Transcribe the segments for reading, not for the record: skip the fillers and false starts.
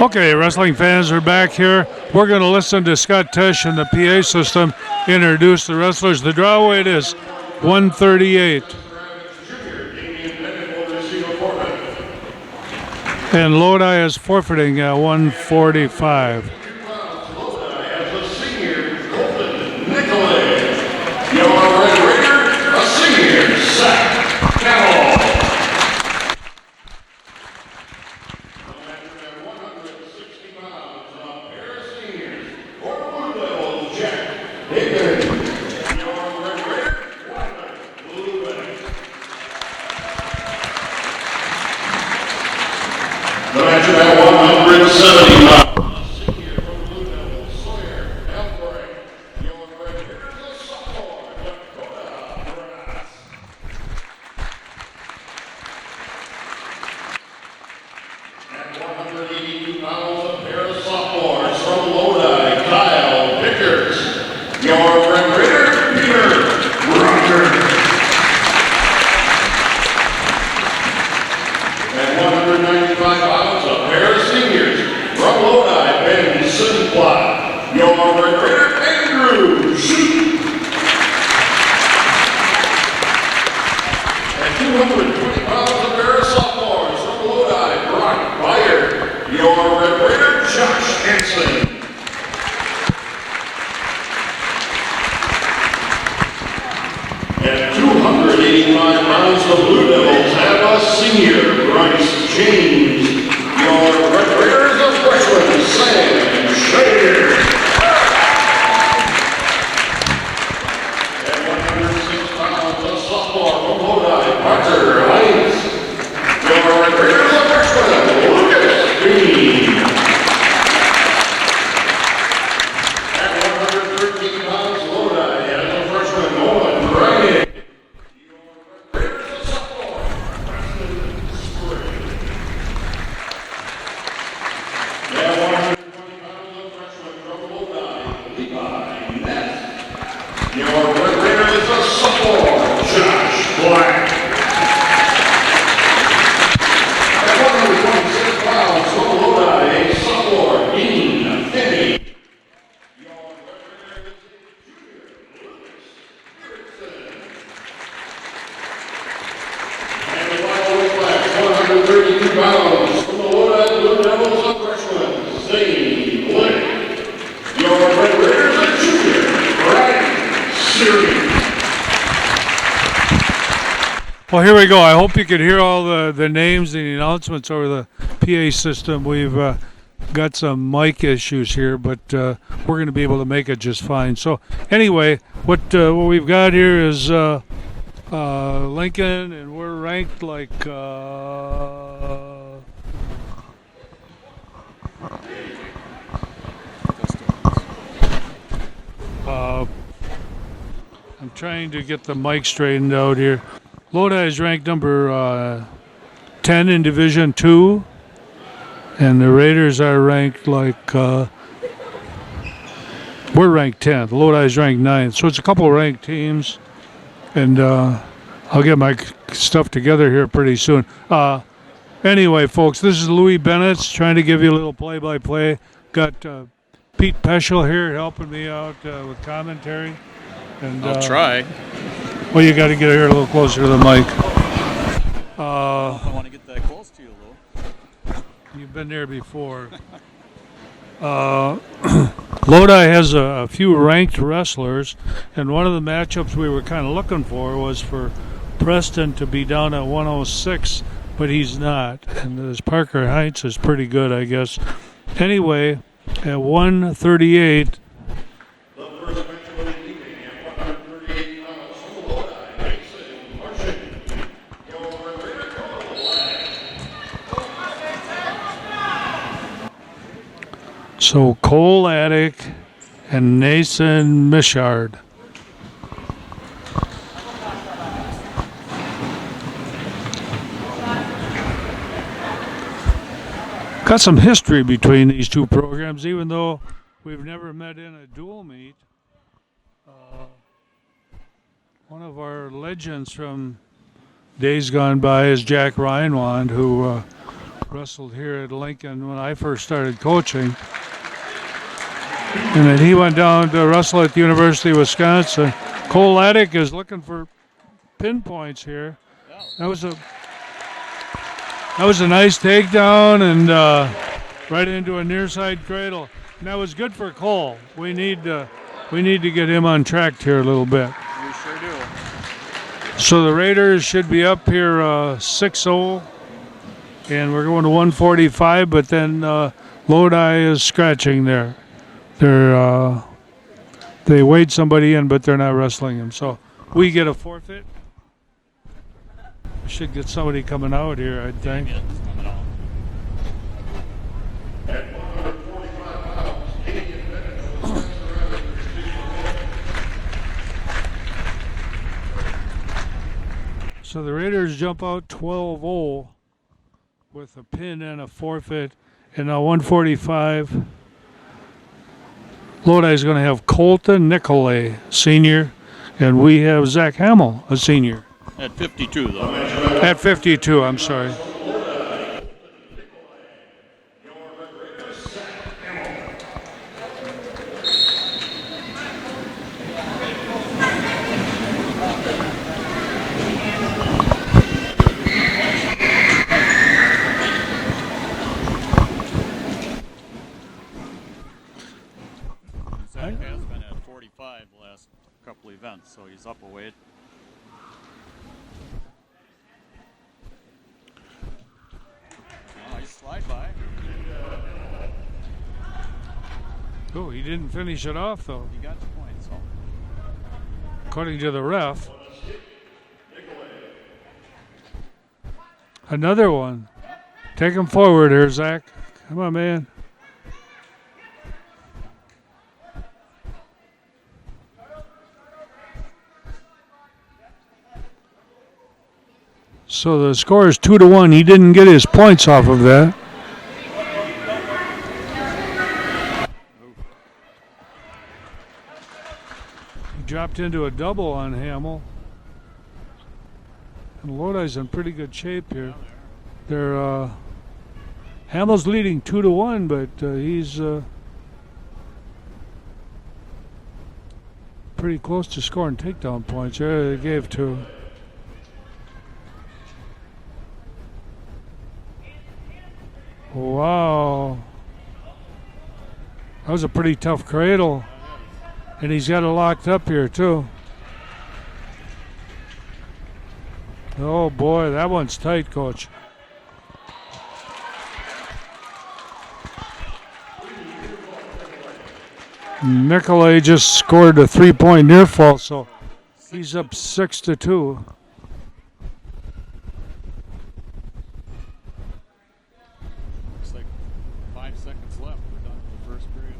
Okay, wrestling fans are back here. We're going to listen to Scott Tesh and the PA system introduce the wrestlers. The draw weight is 138. And Lodi is forfeiting at 145. The match at 170 pounds. At 182 pounds, a pair of sophomores from Lodi, Kyle Vickers. Your Red Raider, Peter Roger. At 195 pounds, a pair of seniors from Lodi, Benitz. Your Red Raider, Andrew Shoot. At 220 pounds, a pair of sophomores from Lodi, Brock Byard. Your Red Raider, Josh Hansen. At 285 pounds, the Blue Devils have a senior, Bryce James. Your Red Raiders, a freshman, Sam Shader. At 106 pounds, a sophomore from Lodi, Parker Hines. Your Red Raiders, a freshman, Lucas Green. At 113 pounds, Lodi has a freshman, Nolan Ryan. Your Red Raider is a sophomore, Josh Black. At 126 pounds, from Lodi, a sophomore, Dean Finney. Your Red Raider is a junior, Lucas Erickson. And the final weight class, 132 pounds, from the Lodi Blue Devils, a freshman, Zane Blake. Your Red Raider is a junior, Brian Series. Well, here we go. I hope you could hear all the names and the announcements over the PA system. We've got some mic issues here, but we're going to be able to make it just fine. So anyway, what we've got here is Lincoln, and we're ranked like I'm trying to get the mic straightened out here. Lodi is ranked number 10 in Division 2, and the Raiders are ranked like we're ranked 10th. Lodi is ranked 9th, so it's a couple of ranked teams, and I'll get my stuff together here pretty soon. Anyway, folks, this is Louis Benitz trying to give you a little play-by-play. Got Pete Peschel here helping me out with commentary. And, I'll try. Well, you got to get here a little closer to the mic. I want to get that close to you, Lou. You've been there before. Lodi has a few ranked wrestlers, and one of the matchups we were kind of looking for was for Preston to be down at 106, but he's not. And this Parker Hines is pretty good, I guess. Anyway, at 138, so Cole Attic and Nathan Mishard. Got some history between these two programs, even though we've never met in a dual meet. One of our legends from days gone by is Jack Reinwand, who wrestled here at Lincoln when I first started coaching. And then he went down to wrestle at the University of Wisconsin. Cole Laddick is looking for pinpoints here. That was a nice takedown and right into a near side cradle. And that was good for Cole. We need to get him on track here a little bit. We sure do. So the Raiders should be up here 6-0, and we're going to 145. But then Lodi is scratching there. They weighed somebody in, but they're not wrestling him. So we get a forfeit. We should get somebody coming out here, I think. Yeah, it's coming out. At 145 pounds, Canadian Benitz. So the Raiders jump out 12-0 with a pin and a forfeit. And now 145. Lodi is going to have Colton Nicolay, senior, and we have Zach Hamill, a senior. At 52, though. At 52, I'm sorry. Zach has been at 45 the last couple events, so he's up a weight. Oh, he's slide by. Oh, he didn't finish it off, though, He got the point, so. according to the ref. Another one. Take him forward here, Zach. Come on, man. So the score is 2-1. He didn't get his points off of that. He dropped into a double on Hamill. And Lodi's in pretty good shape here. They're Hamill's leading 2-1, but he's pretty close to scoring takedown points. They gave two. Wow. That was a pretty tough cradle. And he's got it locked up here, too. Oh, boy, that one's tight, Coach. Nicolay just scored a 3-point near fall, so he's up 6-2. Looks like 5 seconds left. We're done with the first period.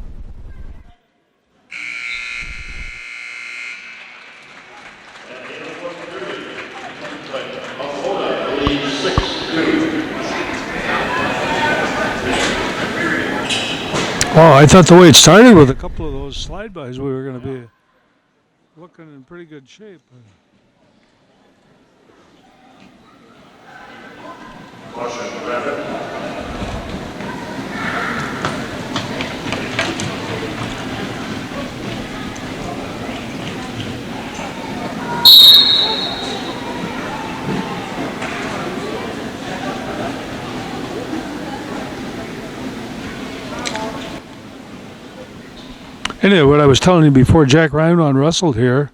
Oh, I thought the way it started with a couple of those slide-bys, we were going to be looking in pretty good shape. Caution, rabbit. Anyway, what I was telling you before, Jack Ryan wrestled here,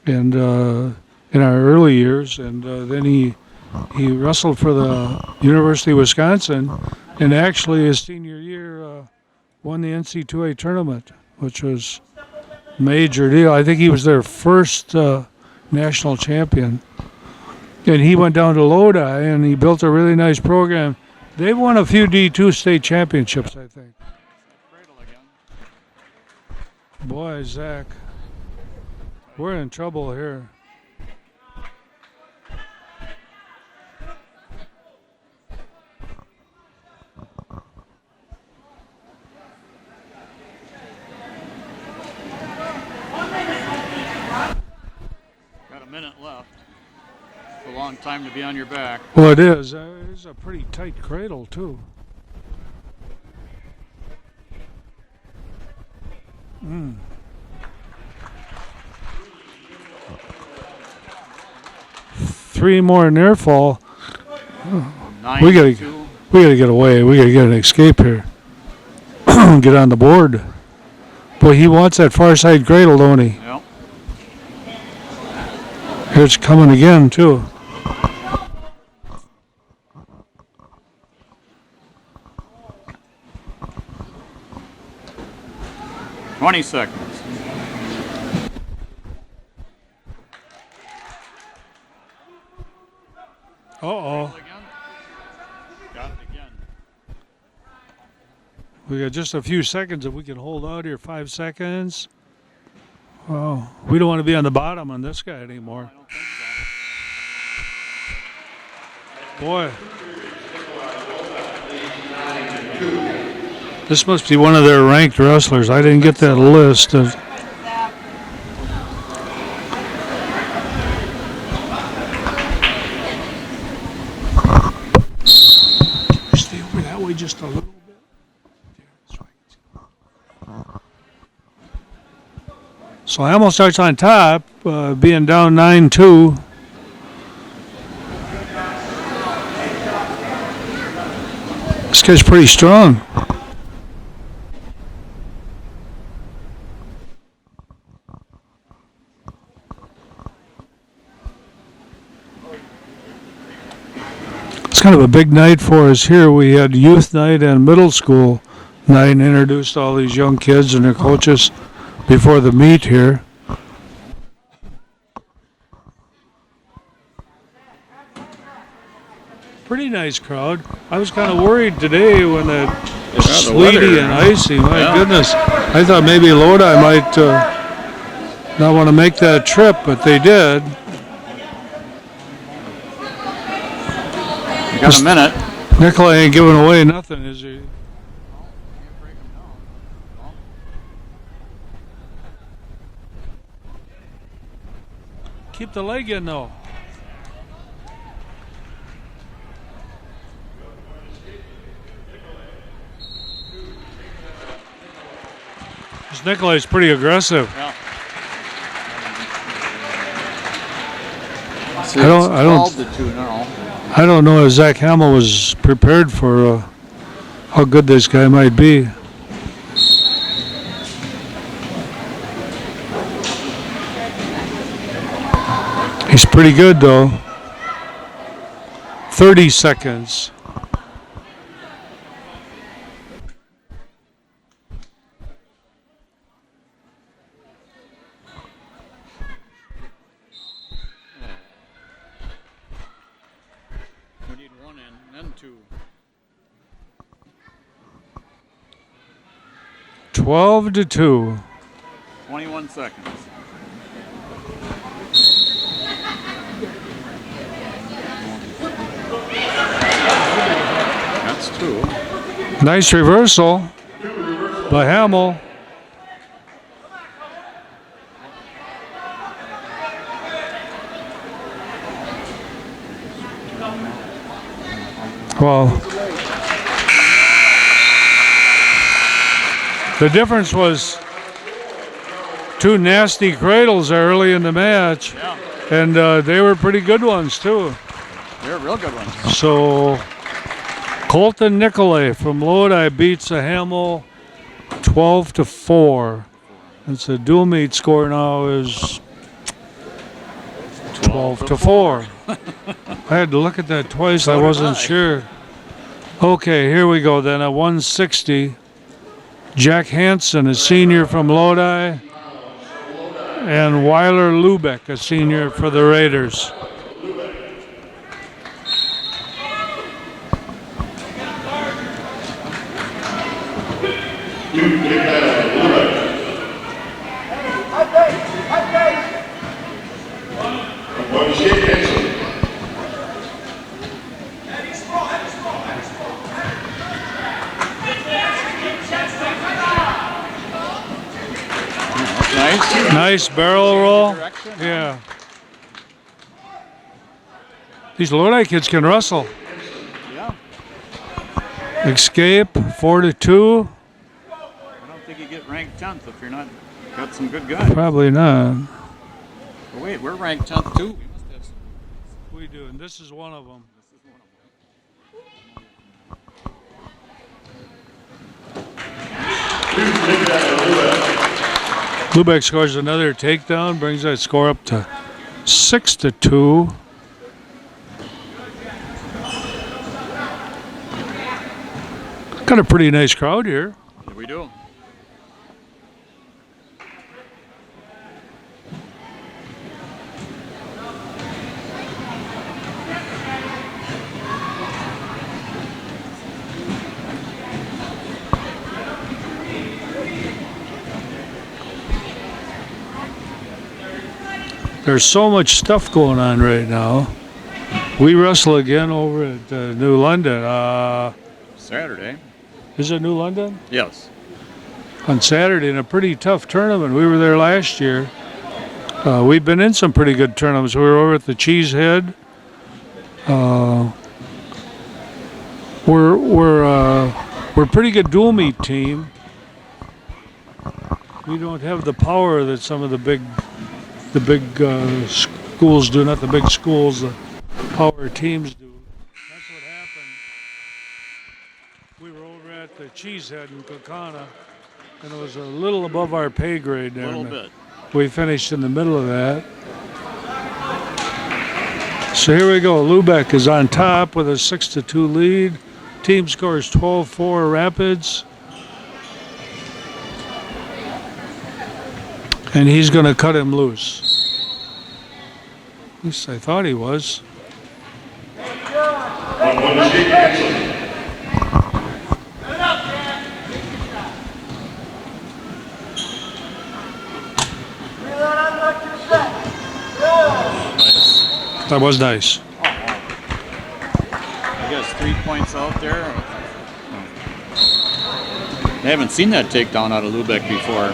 and in our early years, and then he wrestled for the University of Wisconsin, and actually his senior year won the NC2A tournament, which was a major deal. I think he was their first national champion. And he went down to Lodi, and he built a really nice program. They've won a few D2 state championships, I think. Cradle again. Boy, Zach, we're in trouble here. Got a minute left. It's a long time to be on your back. Well, it is. This is a pretty tight cradle, too. Three more near fall. We gotta get away. We gotta get an escape here. Get on the board. Boy, he wants that far side cradle, don't he? Yep. Here it's coming again, too. $20 seconds. Uh-oh. Got it again. We got just a few seconds if we can hold out here. 5 seconds. Oh, we don't want to be on the bottom on this guy anymore. I don't think so. Boy. This must be one of their ranked wrestlers. I didn't get that list. Stay over that way just a little bit. So Hamill starts on top, being down 9-2. This guy's pretty strong. It's kind of a big night for us here. We had youth night and middle school night and introduced all these young kids and their coaches before the meet here. Pretty nice crowd. I was kind of worried today when it was sleety and icy. My goodness. I thought maybe Lodi might not want to make that trip, but they did. You got a minute. Nikolai ain't giving away nothing, is he? Keep the leg in, though. This Nikolai's pretty aggressive. Yeah. I don't know if Zach Hamill was prepared for how good this guy might be. He's pretty good, though. 30 seconds. We need one in, then two. 12-2. 21 seconds. That's two. Nice reversal by Hamill. Well, the difference was two nasty cradles early in the match, Yeah. and they were pretty good ones too. They're real good ones. So Colton Nicolay from Lodi beats a Hamill 12-4. And so dual meet score now is 12-4. I had to look at that twice. So I did wasn't I. sure. Okay, here we go then at 160. Jack Hansen, a senior from Lodi, and Weiler Lubeck, a senior for the Raiders. Nice. Nice barrel roll. Direction. Yeah. These Lodi kids can wrestle. Escape 4-2. I don't think you get ranked 10th if you're not got some good guys. Probably not. Oh, wait, we're ranked 10th too. We must have some. We do, and this is one of them. This is one of Lubeck scores another takedown, brings that score up to 6-2. Got a pretty nice crowd here. them. Yeah, we do. There's so much stuff going on right now. We wrestle again over at New London. Saturday. Is it New London? Yes. On Saturday in a pretty tough tournament. We were there last year. We've been in some pretty good tournaments. We were over at the Cheesehead. We're a pretty good dual meet team. We don't have the power that some of the big schools do. Not the big schools, the power teams do. That's what happened. We were over at the Cheesehead in Kokana, and it was a little above our pay grade there. A little bit. We finished in the middle of that. So here we go. Lubeck is on top with a 6-2 lead. Team scores 12-4 Rapids. And he's going to cut him loose. At least I thought he was. That was nice. I guess 3 points out there. They haven't seen that takedown out of Lubeck before.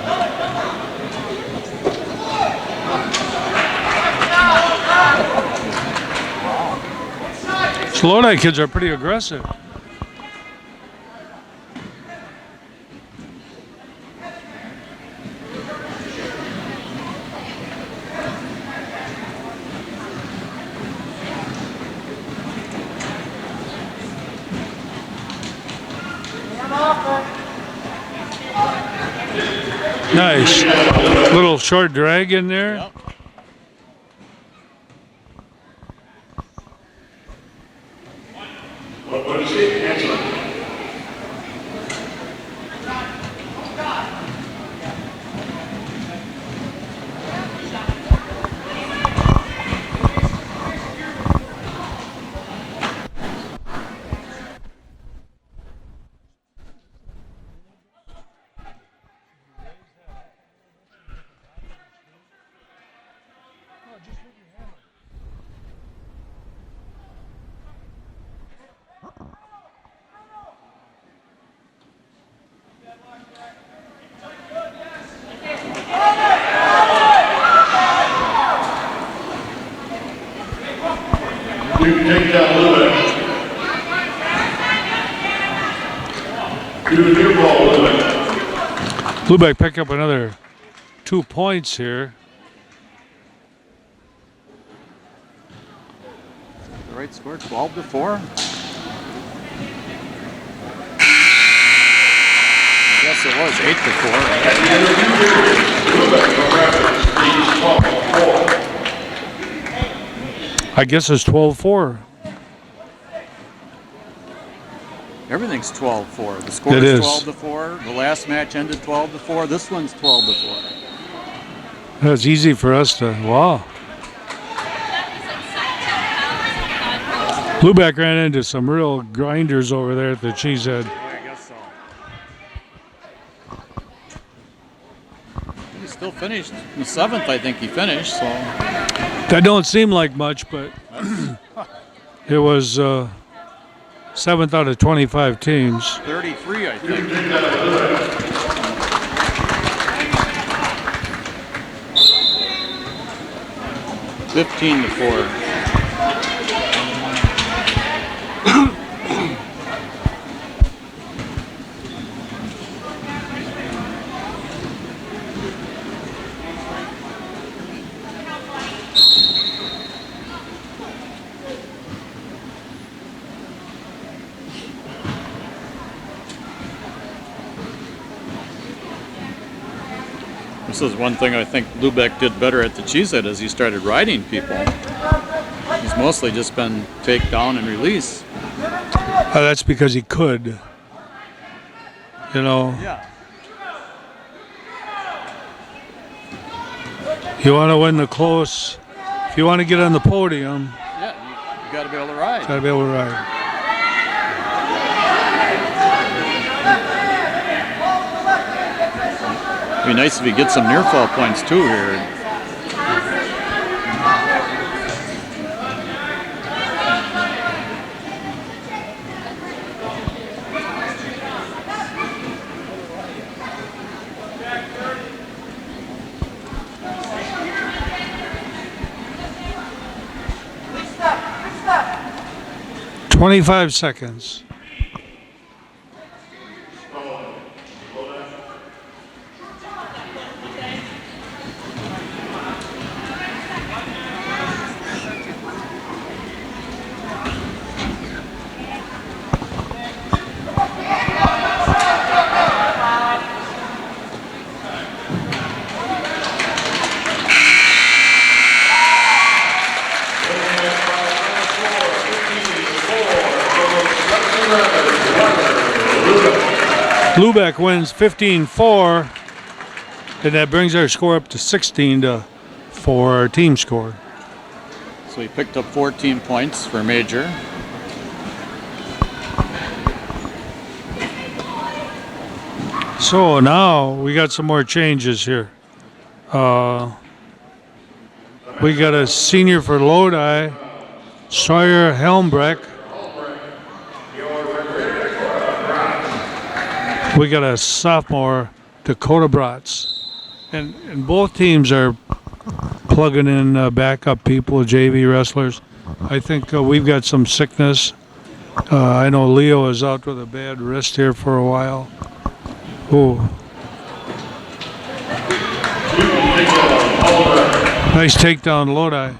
So Lodi kids are pretty aggressive. Nice. Little short drag in there. Yep. What is it? Answer. You can take that a little bit. Do the new ball a little bit. Lubeck pick up another 2 points here. The right score, 12-4. I guess it was 8-4. At the end of the period, Lubeck Rapids leads 12-4. I guess it's 12-4. Everything's 12-4. The score It is is. 12-4. The last match ended 12-4. This one's 12-4. That's easy for us to, wow. Lubeck ran into some real grinders over there at the Cheesehead. I guess so. He still finished in 7th, I think he finished, so. That don't seem like much, but it was 7th out of 25 teams. 33, I think. 15-4. This is one thing I think Lubeck did better at the Cheesehead as he started riding people. He's mostly just been take down and release. That's because he could. You know, Yeah. you want to win the close. If you want to get on the podium, Yeah, you got to be able to ride. got to be able to ride. It'd be nice if he gets some near fall points too here. 25 seconds. Lubeck wins 15-4, and that brings our score up to 16-4, our team score. So he picked up 14 points for Major. So now we got some more changes here. We got a senior for Lodi, Sawyer Helmbrecht. We got a sophomore, Dakota Bratz. And both teams are plugging in backup people, JV wrestlers. I think we've got some sickness. I know Leo is out with a bad wrist here for a while. Oh. Nice takedown, Lodi.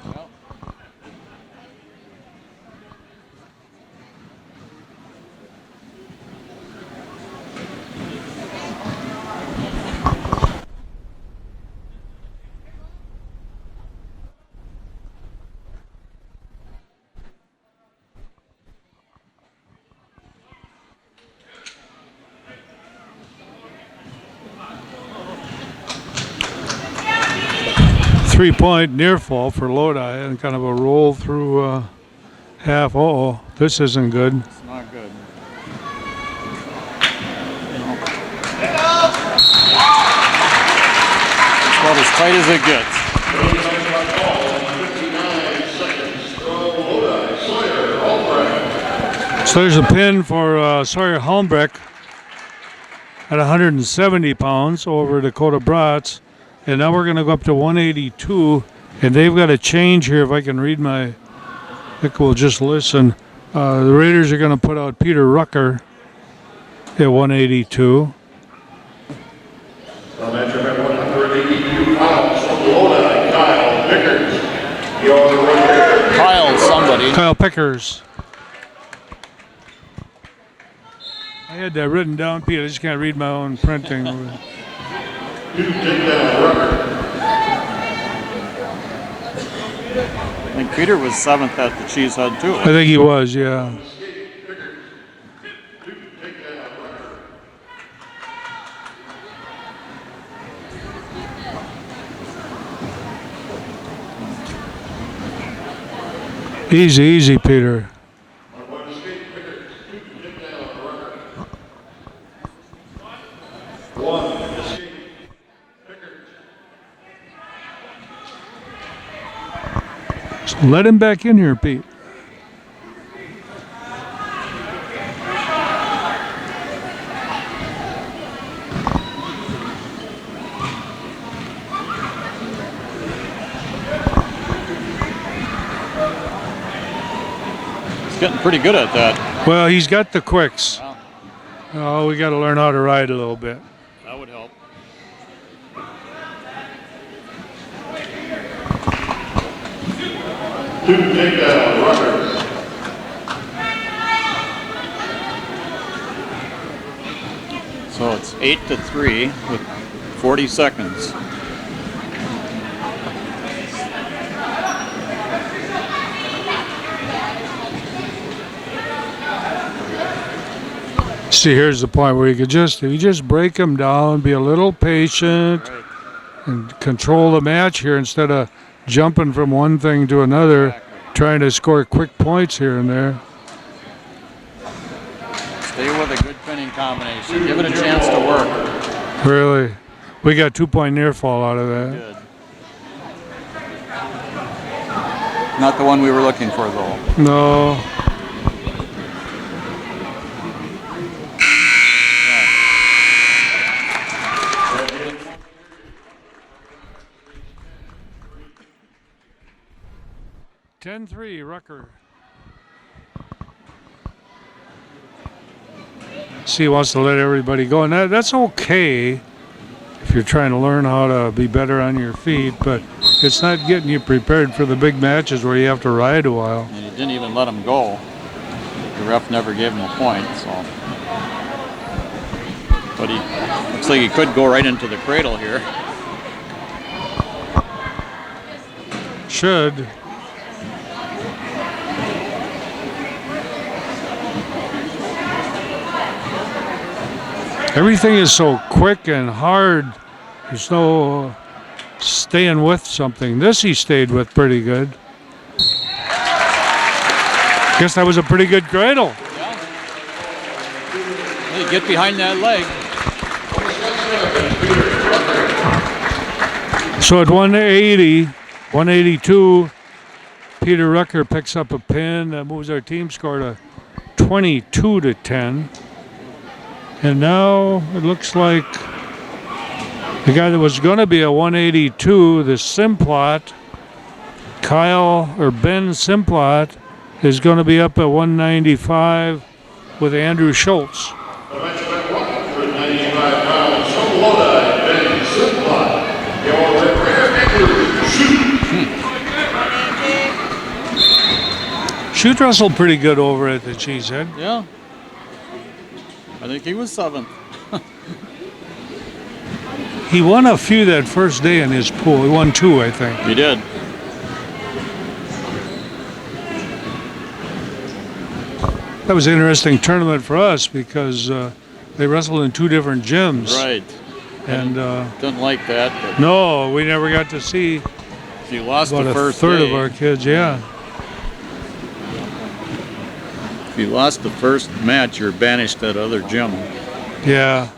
Three-point near fall for Lodi and kind of a roll through half. Uh-oh, this isn't good. It's not good. It's about as tight as it gets. So there's a pin for Sawyer Helmbrecht at 170 pounds over Dakota Bratz. And now we're going to go up to 182. And they've got a change here. If I can read I think we'll just listen. The Raiders are going to put out Peter Rucker at 182. From measurement 182 pounds from Lodi, Kyle Pickers. Your Raiders. Kyle somebody. Kyle Pickers. I had that written down, Pete. I just can't read my own printing. I think Peter was 7th at the Cheesehead too. I think he was, yeah. Easy, easy, Peter. Let him back in here, Pete. He's getting pretty good at that. Well, he's got the quicks. Wow. Oh, we got to learn how to ride a little bit. That would help. Two takedown runners. So it's 8-3 with 40 seconds. See, here's the point where you just break them down, be a little patient, Right. and control the match here instead of jumping from one thing to another, Exactly. trying to score quick points here and there. Stay with a good pinning combination. Give it a chance to work. Really, we got 2-point near fall out of that. Good. Not the one we were looking for, though. No. Yeah. 10-3, Rucker. See, he wants to let everybody go, and that's okay if you're trying to learn how to be better on your feet, but it's not getting you prepared for the big matches where you have to ride a while. And he didn't even let him go. The ref never gave him a point, so. But he looks like he could go right into the cradle here. Should. Everything is so quick and hard. There's no staying with something. This he stayed with pretty good. Guess that was a pretty good cradle. Yeah. Hey, get behind that leg. So at 180, 182, Peter Rucker picks up a pin. That moves our team score to 22-10. And now it looks like the guy that was going to be a 182, the Simplot, Ben Simplot, is going to be up at 195 with Andrew Schultz. The match at 195 pounds from Lodi, Ben Simplot. Your referee, shoot. Shoot wrestled pretty good over at the Cheesehead. Yeah. I think he was 7th. He won a few that first day in his pool. He won 2, I think. He did. That was an interesting tournament for us because they wrestled in 2 different gyms. Right. And Didn't like that. But no, we never got to see if you lost about the a first third day, of our kids. Yeah. if you lost the first match, you're banished to that other gym. Yeah.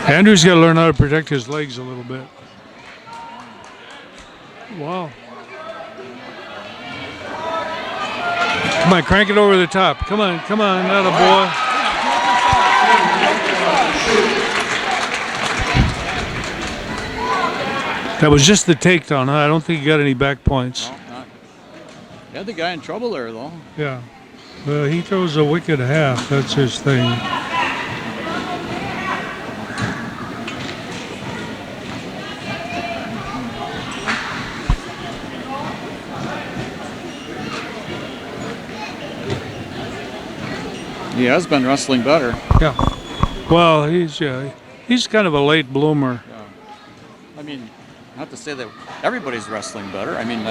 Andrew's got to learn how to protect his legs a little bit. Wow. Come on, crank it over the top. Come on, atta boy. That was just the takedown, huh? I don't think he got any back points. No, not. He had the guy in trouble there, though. Yeah. Well, he throws a wicked half. That's his thing. He has been wrestling better. Yeah. Well, he's kind of a late bloomer. Yeah. I mean, not to say that everybody's wrestling better. I mean,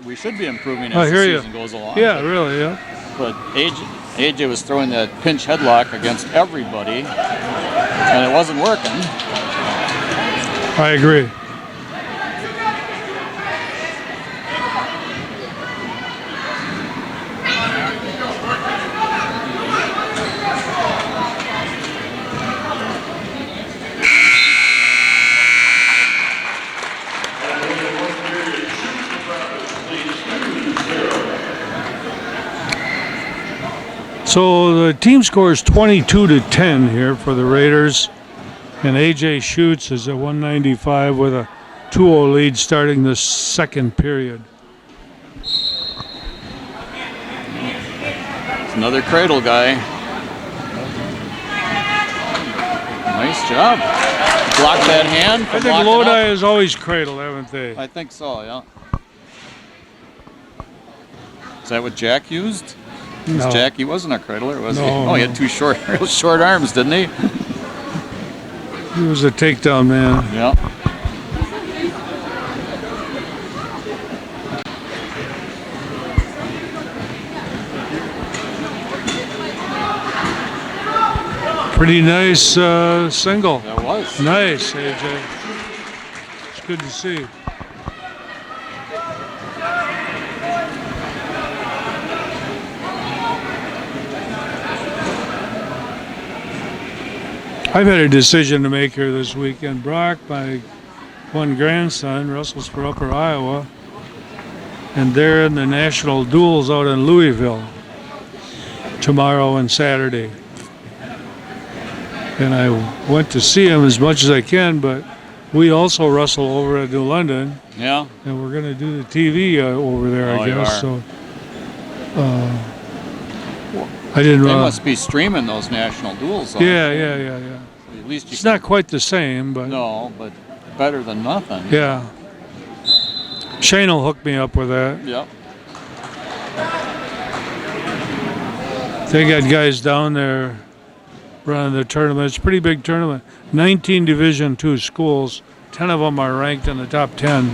we should be improving I as the hear you. season goes along. Yeah, really, yeah. But AJ was throwing that pinch headlock against everybody, and it wasn't working. I agree. So the team score is 22-10 here for the Raiders, and AJ Schutz is at 195 with a 2-0 lead starting the second period. It's another cradle guy. Nice job. Block that hand. I think Lodi has always cradled, haven't they? I think so, yeah. Is that what Jack used? No. Jack, he wasn't a cradler, was he? No, Oh, he had two real short arms, didn't he? He was a takedown man. Yeah. Pretty nice single. That was. Nice, AJ. It's good to see. I've had a decision to make here this weekend. Brock, my one grandson, wrestles for Upper Iowa, and they're in the national duels out in Louisville tomorrow and Saturday. And I went to see him as much as I can, but we also wrestle over at New London, Yeah. and we're going to do the TV over there, Oh, I you guess. are. So I didn't. They must be streaming those national duels. Though. Yeah. At least you It's can, not quite the same, but no, but better than nothing. yeah. Shane will hook me up with that. Yep. They got guys down there running the tournament. It's a pretty big tournament. 19 Division II schools. 10 of them are ranked in the top 10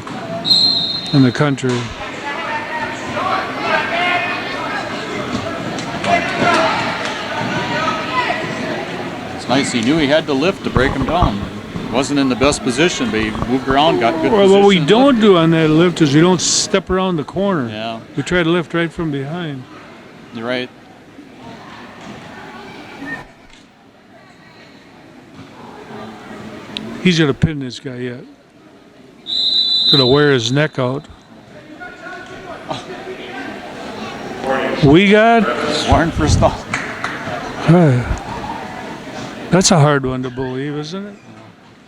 in the country. It's nice. He knew he had to lift to break him down. Wasn't in the best position, but he moved around, got good Well, position. what we don't do on that lift is we don't step around the corner. Yeah, We try to lift right from behind. you're right. He's gonna pin this guy yet. Gonna wear his neck out. We got. Warren for stall. That's a hard one to believe, isn't it?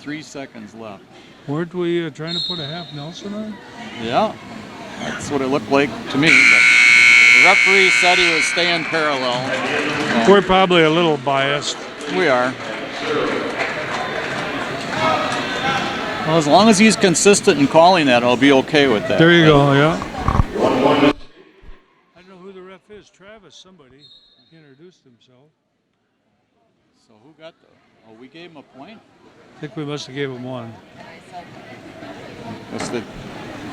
3 seconds left. Weren't we trying to put a half Nelson on? Yeah, that's what it looked like to me. But the referee said he was staying parallel. We're probably a little biased. We are. Well, as long as he's consistent in calling that, I'll be okay with that. There you go, yeah. I don't know who the ref is. Travis, somebody. He introduced himself. So who got the? Oh, we gave him a point. I think we must have gave him one.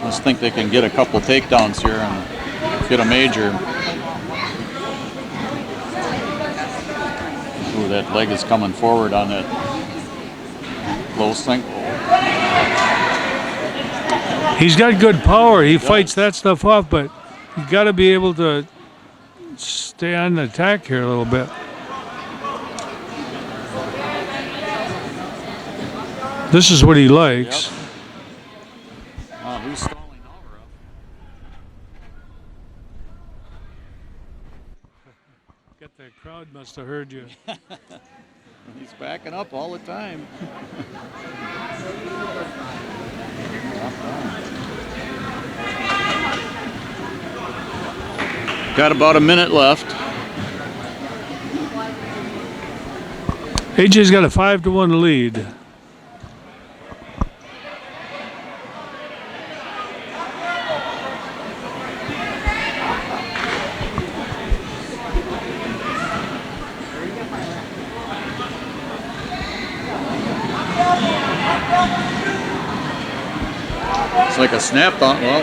Must think they can get a couple takedowns here and get a major. Ooh, that leg is coming forward on that low single. He's got good power. He fights that stuff off, but you got to be able to stay on the attack here a little bit. This is what he likes. Yep. Who's stalling Aura? Get that crowd must have heard you. He's backing up all the time. Got about a minute left. AJ's got a 5-1 lead. It's like a snap on. Well,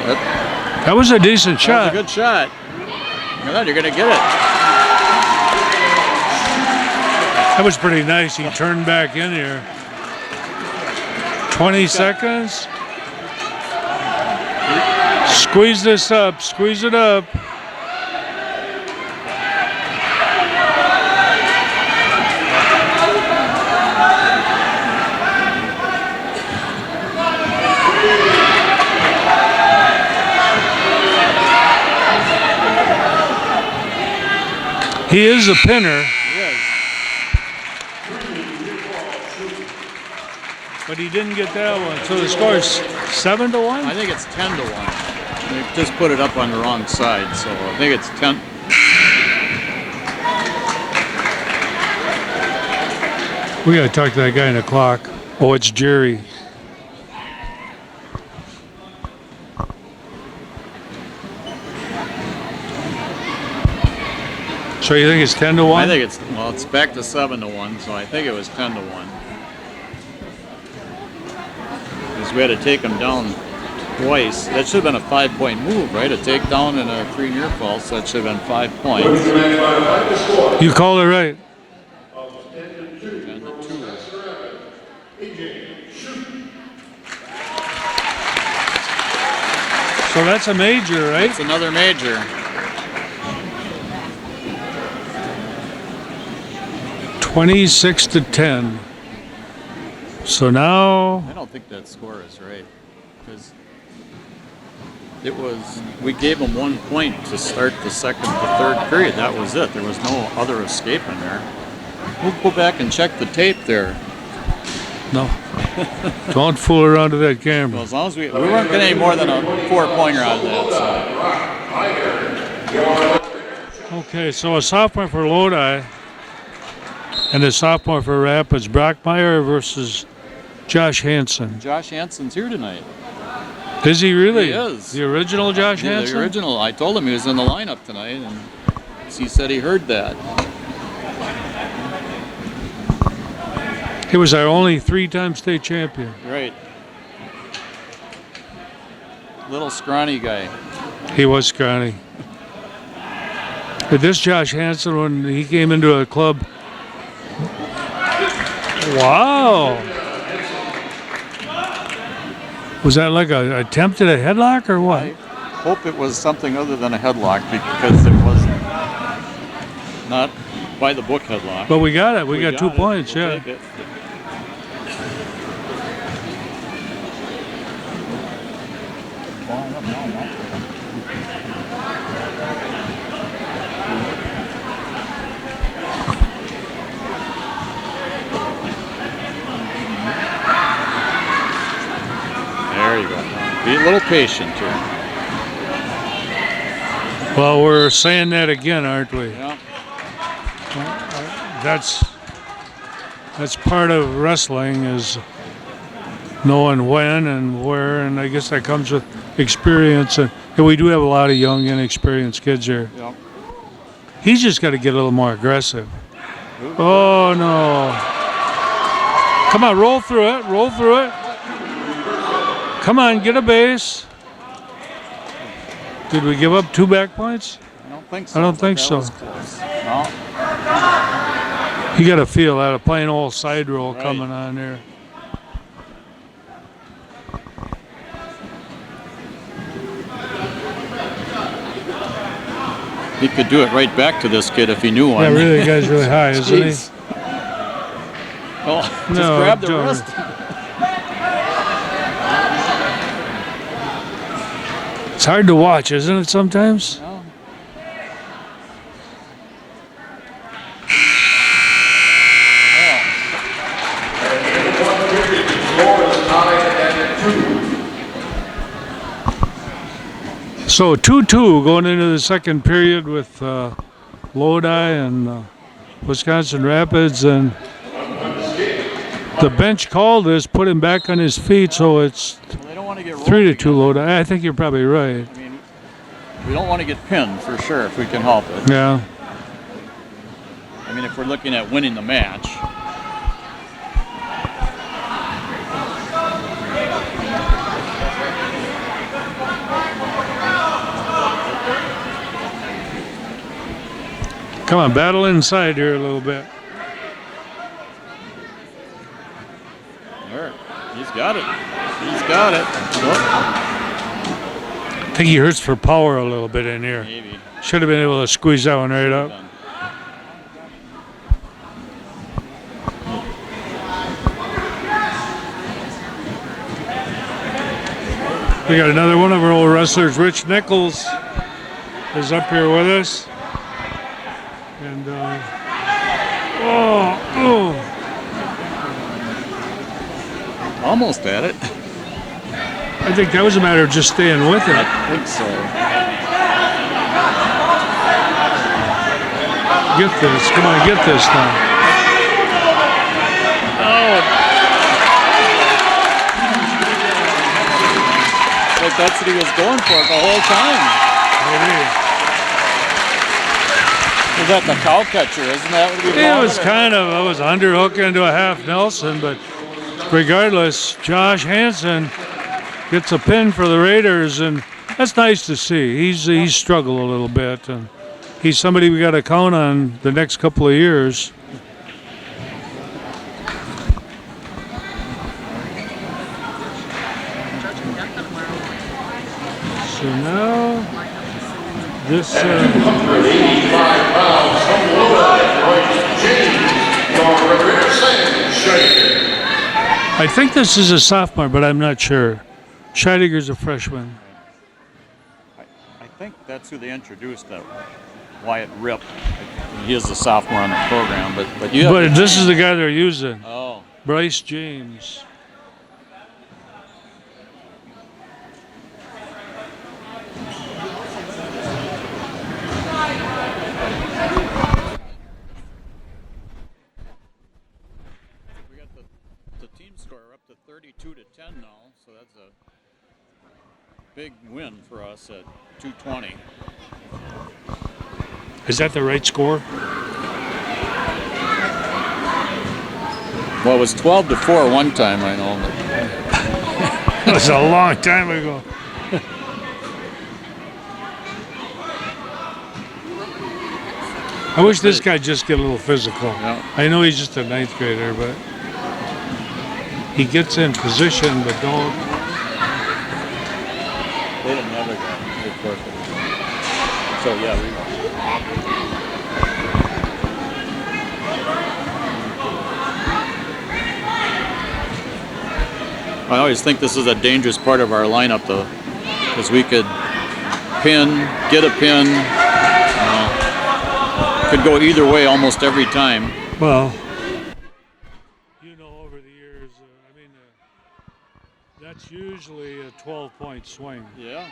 That was a decent that shot. was a good shot. Look at that, you're going to get it. That was pretty nice. He turned back in here. 20 seconds. Squeeze this up. Squeeze it up. He is a pinner. He is. But he didn't get that one. So the score is 7-1? I think it's 10-1. They just put it up on the wrong side, so I think it's 10. We got to talk to that guy in the clock. Oh, it's Jerry. So you think it's 10-1? I think it's back to 7-1, so I think it was 10-1. Because we had to take him down twice. That should have been a 5-point move, right? A takedown and a 3 near falls. So that should have been 5 points. You called it right. So that's a major, right? It's another major. (26-10). So now I don't think that score is right, because it was, we gave them 1 point to start the second to third period. That was it. There was no other escape in there. We'll go back and check the tape there. no. Don't fool around with that Well, camera. as long as we weren't getting any more than a 4-pointer out of that. So. Okay, so a sophomore for Lodi and a sophomore for Rapids. Brockmeyer versus Josh Hansen. Josh Hansen's here tonight. Is he really? He is. The original Josh Yeah, Hansen? the original. I told him he was in the lineup tonight, and he said he heard that. He was our only 3-time state champion. Right. Little scrawny guy. He was scrawny. But this Josh Hansen, when he came into a club, wow. Was that like a attempt at a headlock or what? I hope it was something other than a headlock, because it was not by the book headlock. But we got it. We got 2 it. points, We'll yeah. take it. There you go. Be a little patient here. Well, we're saying that again, aren't we? Yeah. That's part of wrestling, is knowing when and where, and I guess that comes with experience. And we do have a lot of young, inexperienced kids here. Yeah. He's just got to get a little more aggressive. Oh no! Come on, roll through it. Roll through it. Come on, get a base. Did we give up 2 back points? I don't think so. I don't think That so. was close. No. You got to feel that a plain old side roll Right. coming on there. He could do it right back to this kid if he knew one. Yeah, really, the guy's really high, isn't he? Jeez. Well, just No, grab the don't. wrist. It's hard to watch, isn't it, sometimes? No. So 2-2 going into the second period with Lodi and Wisconsin Rapids, and the bench called this, put him back on his feet, so it's Well, they don't want to get rolled 3-2 again. Lodi. I think you're probably right. I mean, we don't want to get pinned for sure if we can help it. Yeah. I mean, if we're looking at winning the match. Come on, battle inside here a little bit. There, he's got it. He's got it. I think he hurts for power a little bit in here. Maybe. Should have been able to squeeze that one right up. Done. We got another one of our old wrestlers, Rich Nichols, is up here with us. And, Almost at it. I think that was a matter of just staying with it. I think so. Get this. Come on, get this now. Oh. Like that's what he was going for the whole time. Was that the cow catcher? Isn't that what he was It was calling kind of, I was underhook into a half Nelson, but regardless, Josh Hansen gets a pin for the Raiders, and that's nice to see. He's struggled a little bit, and he's somebody we got to count on the next couple of years. So now, this, 185 pounds from Lodi, James, your representative, Shaker. I think this is a sophomore, but I'm not sure. Scheidegger's a freshman. I think that's who they introduced, that Wyatt Rip. He is a sophomore on the program, but you have But this is the guy they're using, Oh, Bryce James. we got the team score up to 32-10 now, so that's a big win for us at 220. Is that the right score? Well, it was 12-4 one time, I know. That was a long time ago. I wish this guy just get a little physical. Yeah. I know he's just a ninth grader, but he gets in position, but don't. They didn't have a guy. They forfeited. So, yeah, we I always think this is a dangerous part of our lineup, though, because we could get a pin, could go either way almost every time. Well, you know, over the years, that's usually a 12-point swing. Yeah.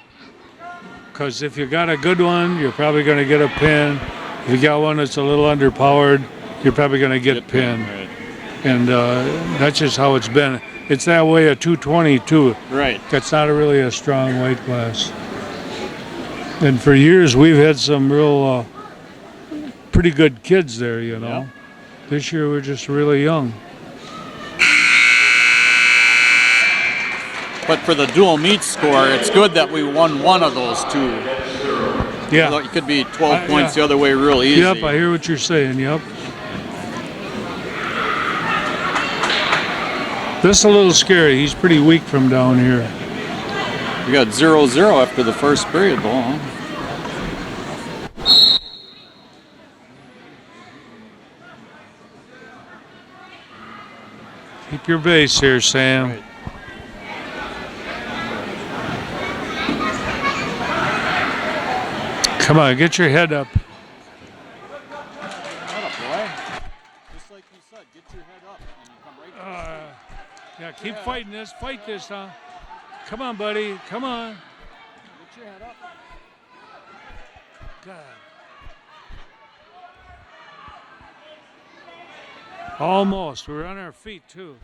Because if you got a good one, you're probably going to get a pin. If you got one that's a little underpowered, you're probably going to get pinned. Right. And that's just how it's been. It's that way at 222. Right. That's not really a strong weight class. And for years, we've had some real pretty good kids there, you know. Yeah. This year, we're just really young. But for the dual meet score, it's good that we won one of those two. Yeah. It could be 12 points the other way real easy. Yep, I hear what you're saying. Yep. This is a little scary. He's pretty weak from down here. We got 0-0 after the first period, though, huh? Keep your base here, Sam. Right. Come on, get your head up. Boy. Just like you said, get your head up and you come right to Yeah, keep fighting this. Fight this, huh? Come on, buddy. Come on. Get your head up. God. Almost. We're on our feet, too.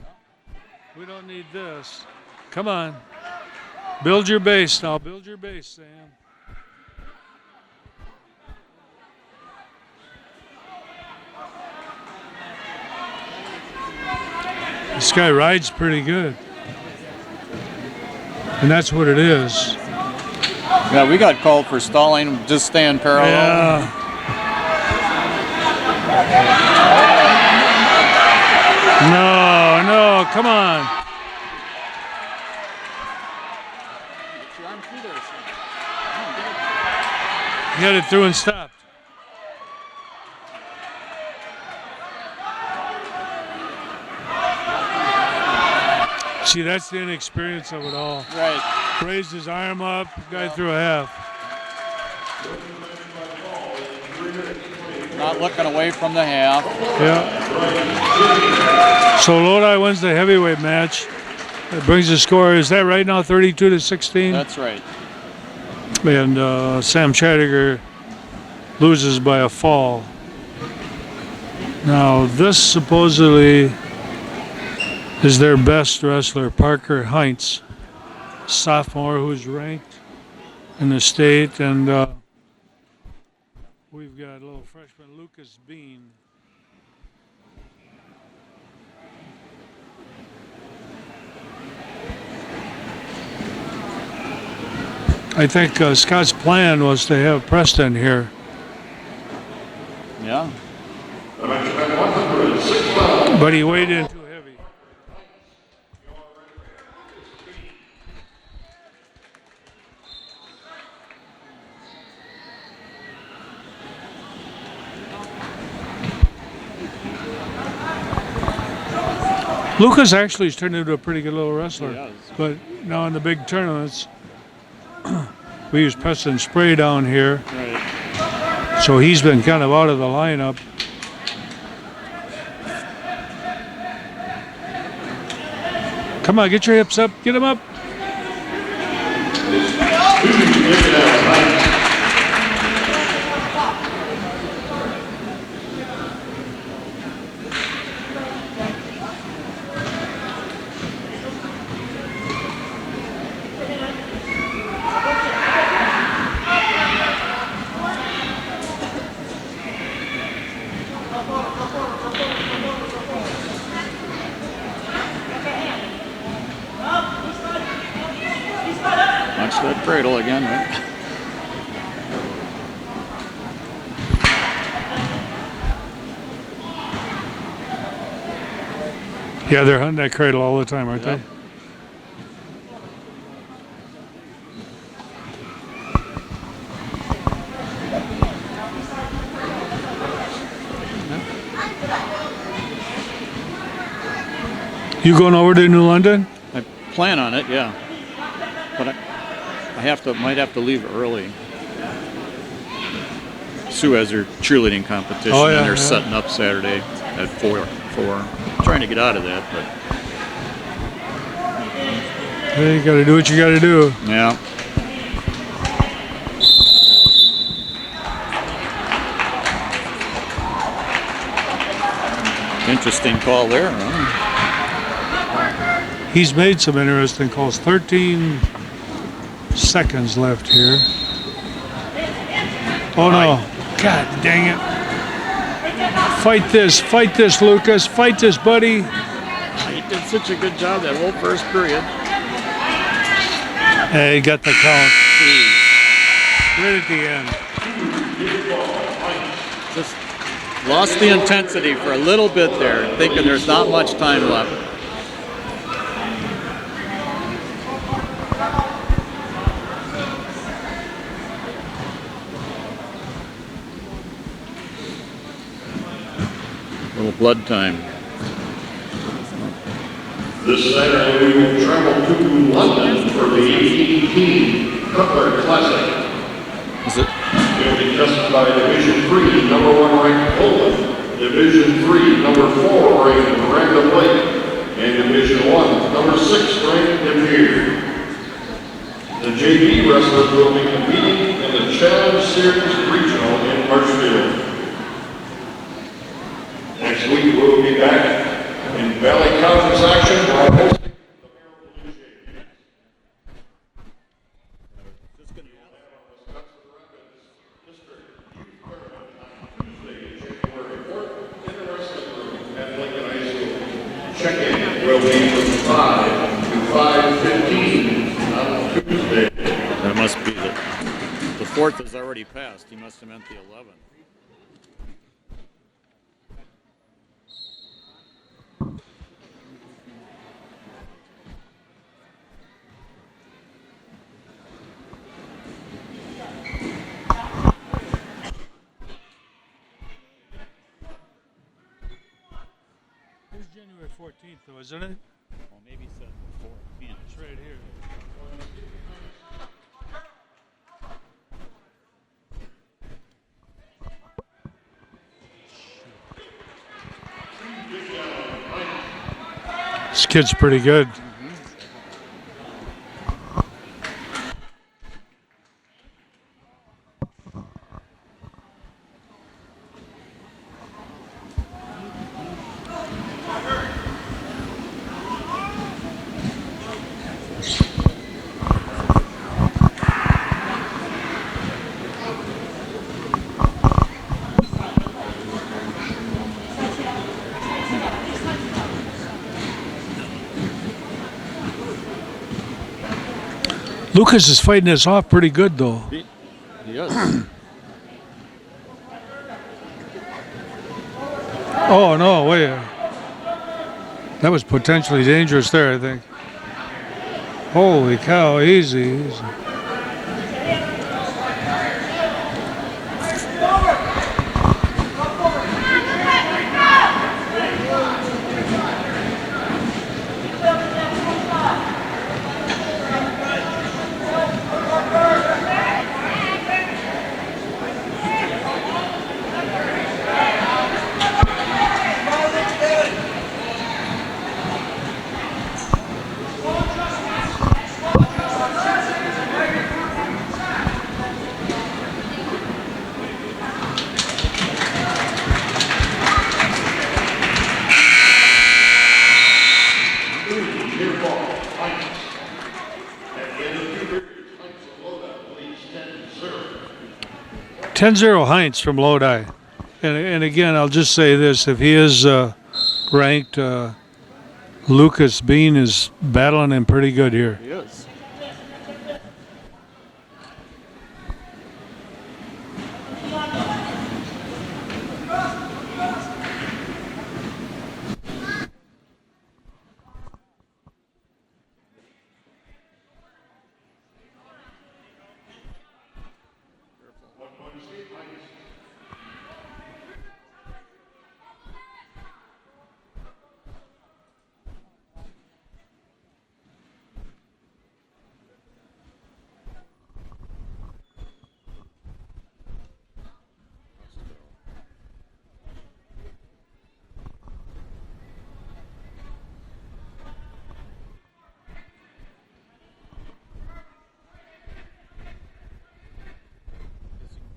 We don't need this. Come on. Build your base now. Build your base, Sam. This guy rides pretty good. And that's what it is. Yeah, we got called for stalling, just staying parallel. Yeah. No, come on. Get your arm through there, son. He got it through and stopped. See, that's the inexperience of it all. Right. Raised his arm up, guy threw a half. Not looking away from the half. Yeah. So Lodi wins the heavyweight match. It brings the score, is that right now, 32-16? That's right. And Sam Scheidegger loses by a fall. Now, this supposedly is their best wrestler, Parker Heinz, sophomore who's ranked in the state, and we've got a little freshman, Lucas Bean. I think Scott's plan was to have Preston here. Yeah. But he weighed in too heavy. Lucas actually has turned into a pretty good little wrestler. He has. But now in the big tournaments, we use pest and spray down here. Right. So he's been kind of out of the lineup. Come on, get your hips up. Get them up. Watch that cradle again, right? Yeah, they're hunting that cradle all the time, aren't Yep. they? You going over to New London? I plan on it, yeah. But might have to leave early. Sue has her cheerleading competition, Oh, yeah, and they're yeah. setting up Saturday at 4. Trying to get out of that, but Hey, you got to do what you got to do. yeah. Interesting call there, huh? He's made some interesting calls. 13 seconds left here. Oh no. God dang it. Fight this, Lucas. Fight this, buddy. He did such a good job that whole first period. Hey, he got the count. Right at the end. Just lost the intensity for a little bit there, thinking there's not much time left. Little blood time. This Saturday, we will travel to London for the ATP Cutler Classic. Is it? We'll be tested by Division 3, number 1 ranked Poland, Division 3, number 4 ranked Miranda Lake, and Division 1, number 6 ranked Demir. The JV wrestlers will be competing in the Challenge Series Regional in Marshfield. Next week, we'll be back in Valley Conference action while hosting the Maryland Blue Jays. Wisconsin Rapids District Youth Tournament on Tuesday, January 4th in the wrestling room at Lincoln High School. Check-in will be from 5 to 5:15 on Tuesday. That must be the 4th is already passed. He must have meant the 11th. It's January 14th, though, isn't it? Well, maybe he said before. Yeah. It's right here. This kid's pretty good. Lucas is fighting this off pretty good, though. He is. Oh, no, wait. That was potentially dangerous there, I think. Holy cow, easy, easy. 10-0 Heinz from Lodi. And again, I'll just say this. If he is ranked, Lucas Bean is battling him pretty good here. He is.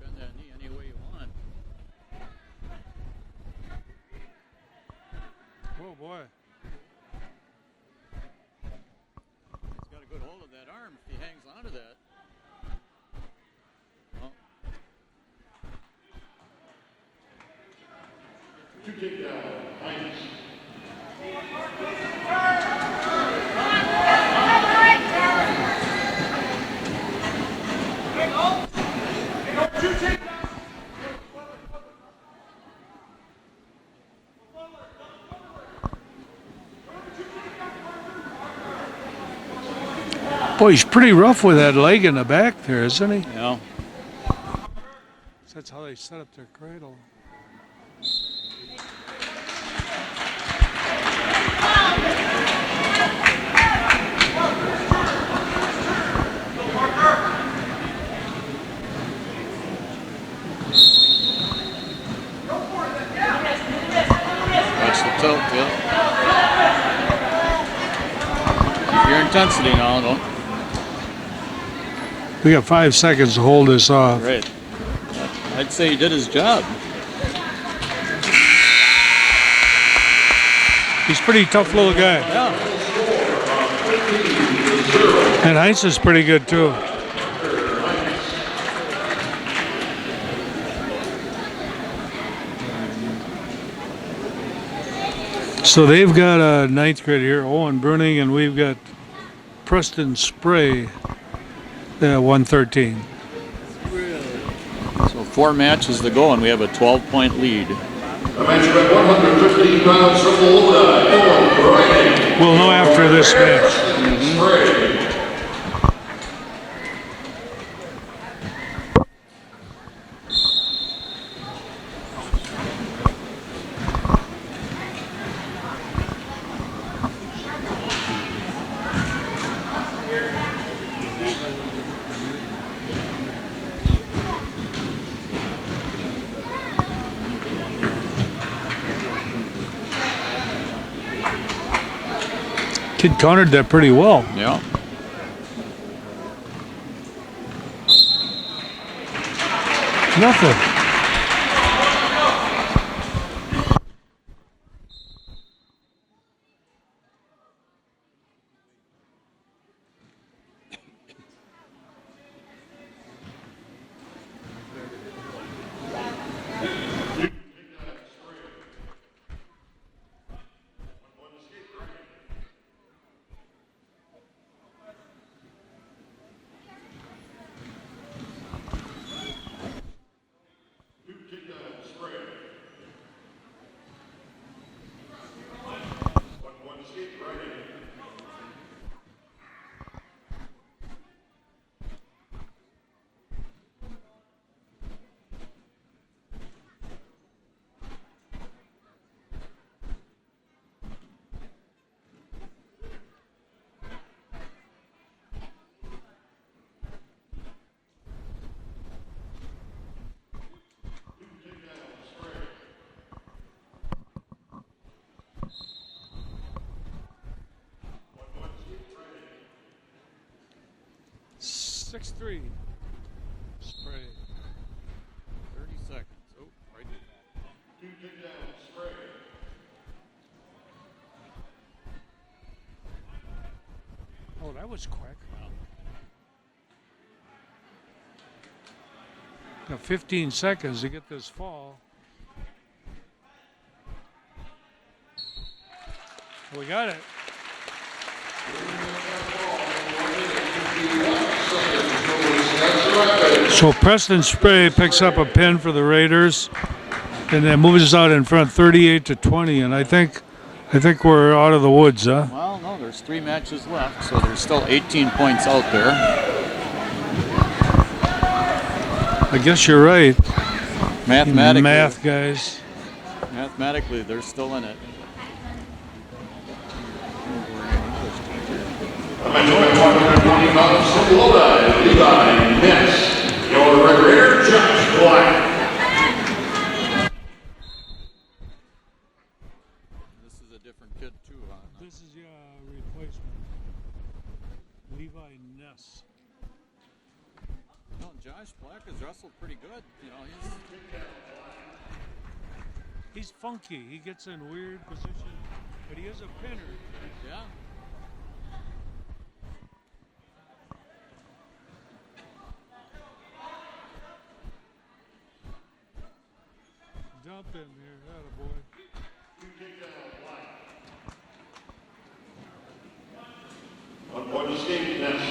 Bend that knee any way you want. Oh, boy. He's got a good hold of that arm if he hangs on to that. Well, Two takedown, Heinz. Boy, he's pretty rough with that leg in the back there, isn't he? yeah. That's how they set up their cradle. Watch the tilt, yeah. Keep your intensity now, don't. We got 5 seconds to hold this off. Right. I'd say he did his job. He's a pretty tough little guy. Yeah. And Heinz is pretty good, too. So they've got a 9th grade here, Owen Bruning, and we've got Preston Spray, 113. So 4 matches to go, and we have a 12-point lead. A match at 115 pounds from Lodi, Owen Bruning. We'll know after this match. Spray. Kid countered that pretty well. Yeah. Nothing. Six three. Spray. 30 seconds. Oh, right. Two takedown, Spray. Oh, that was quick. Got 15 seconds to get this fall. We got it. So Preston Spray picks up a pin for the Raiders, and then moves us out in front, 38-20. And I think we're out of the woods, huh? Well, no, there's 3 matches left, so there's still 18 points out there. I guess you're right. Mathematically, Math guys. mathematically, they're still in it. Measurement 120 pounds from Lodi, Lewie, Benitz. Your Red Raider, Josh Black. This is a different kid too, huh? This is your replacement. Levi Ness. No, Josh Black has wrestled pretty good. You know, He's funky. He gets in weird positions, but he is a pinner. yeah. Dump in here, attaboy. One point escape, Ness.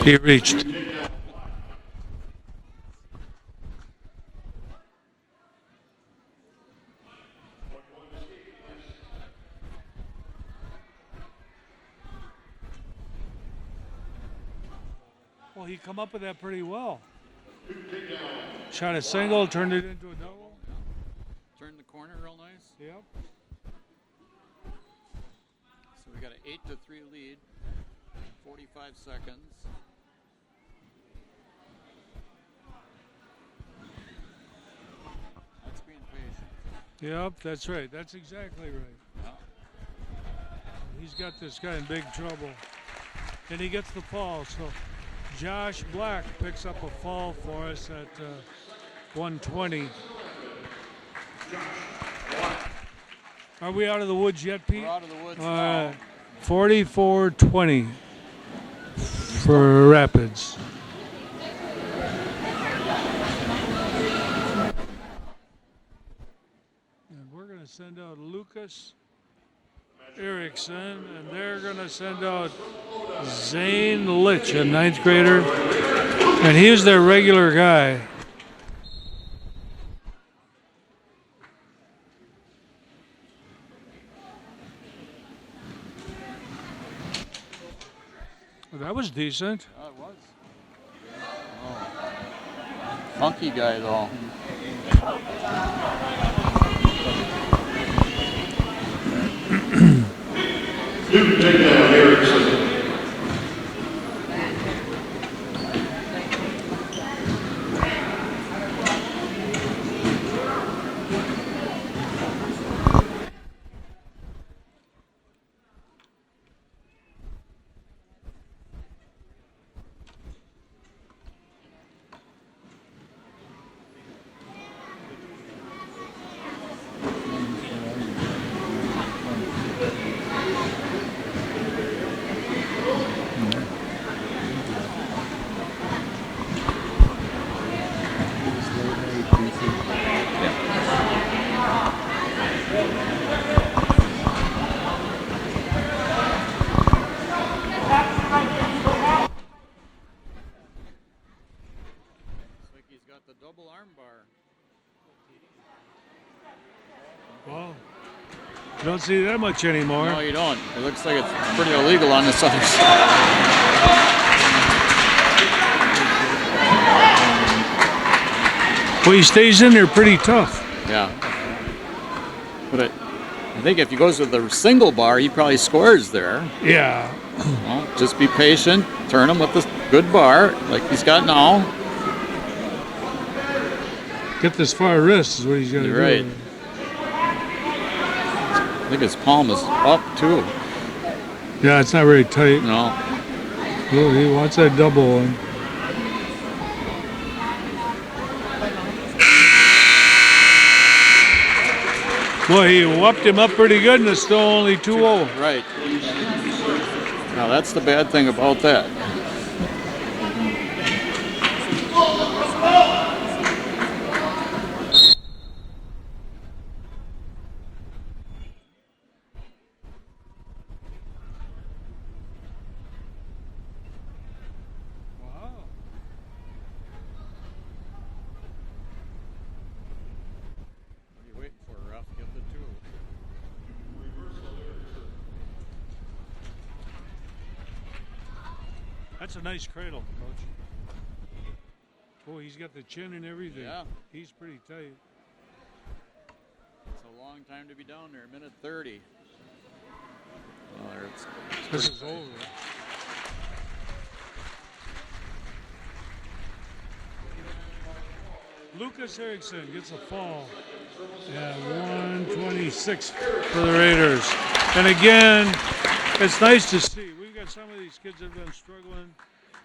He reached. Well, he come up with that pretty well. Shot a single, turned it into a double. Turn the corner real nice. Yep. So we got an 8-3 lead. 45 seconds. That's being patient. Yep, that's right. That's exactly right. Yeah. He's got this guy in big trouble. And he gets the fall. So Josh Black picks up a fall for us at 120. Are we out of the woods yet, Pete? We're out of the woods All now. right. 44-20 for Rapids. And we're going to send out Lucas Erickson, and they're going to send out Zane Litch, a 9th grader. And he's their regular guy. Well, that was decent. Oh, it was. Oh. Funky guy, though. Duke takedown, Erickson. Looks like he's got the double arm bar. Well, you don't see that much anymore. No, you don't. It looks like it's pretty illegal on this other side. Well, he stays in there pretty tough. Yeah. But I think if he goes with the single bar, he probably scores there. Yeah. Well, just be patient. Turn him with the good bar, like he's got now. Get this far wrist is what he's got to do. You're right. I think his palm is up too. Yeah, it's not very tight. No. Oh, he wants that double one. Boy, he whooped him up pretty good, and it's still only 2-0. Right. Now that's the bad thing about that. Wow. What are you waiting for, ref? Get the two. That's a nice cradle, Coach. Oh, he's got the chin and everything. Yeah. He's pretty tight. It's a long time to be down there, minute 30. Oh, there it's This is over. Lucas Erickson gets a fall. Yeah, 126 for the Raiders. And again, it's nice to see. We've got some of these kids that have been struggling.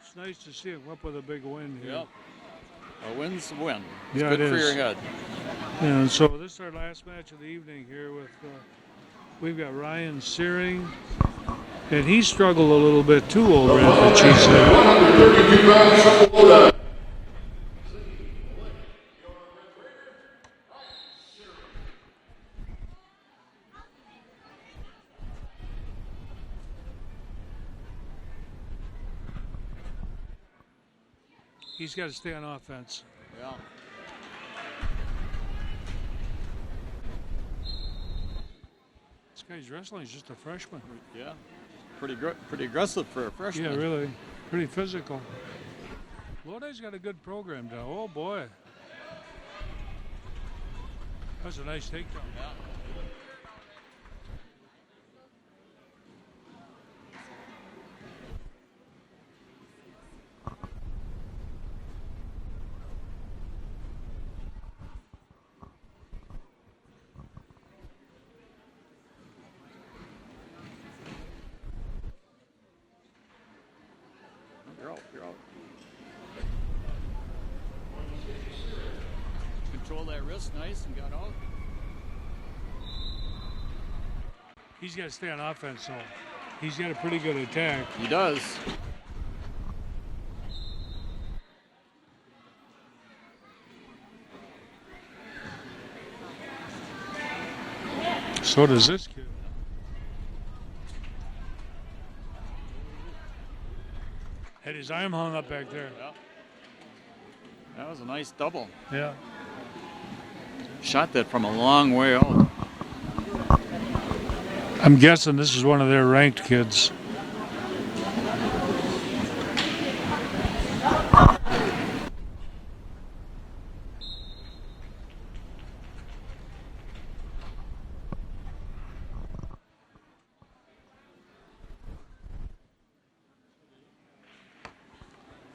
It's nice to see them up with a big win here. Yep. A win's a win. It's Yeah, good it for is. your head. And so this is our last match of the evening here with, we've got Ryan Searing. And he struggled a little bit too, old Ranford, she said. 132 pounds from Lodi. He's got to stay on offense. Yeah. This guy's wrestling is just a freshman. Yeah. Pretty aggressive for a freshman. Yeah, really. Pretty physical. Lodi's got a good program now. Oh, boy. That was a nice takedown. Yeah. You're out. Control that wrist nice and got out. He's got to stay on offense, so he's got a pretty good attack. He does. So does this kid. Had his arm hung up back there. Yeah. That was a nice double. Yeah. Shot that from a long way out. I'm guessing this is one of their ranked kids.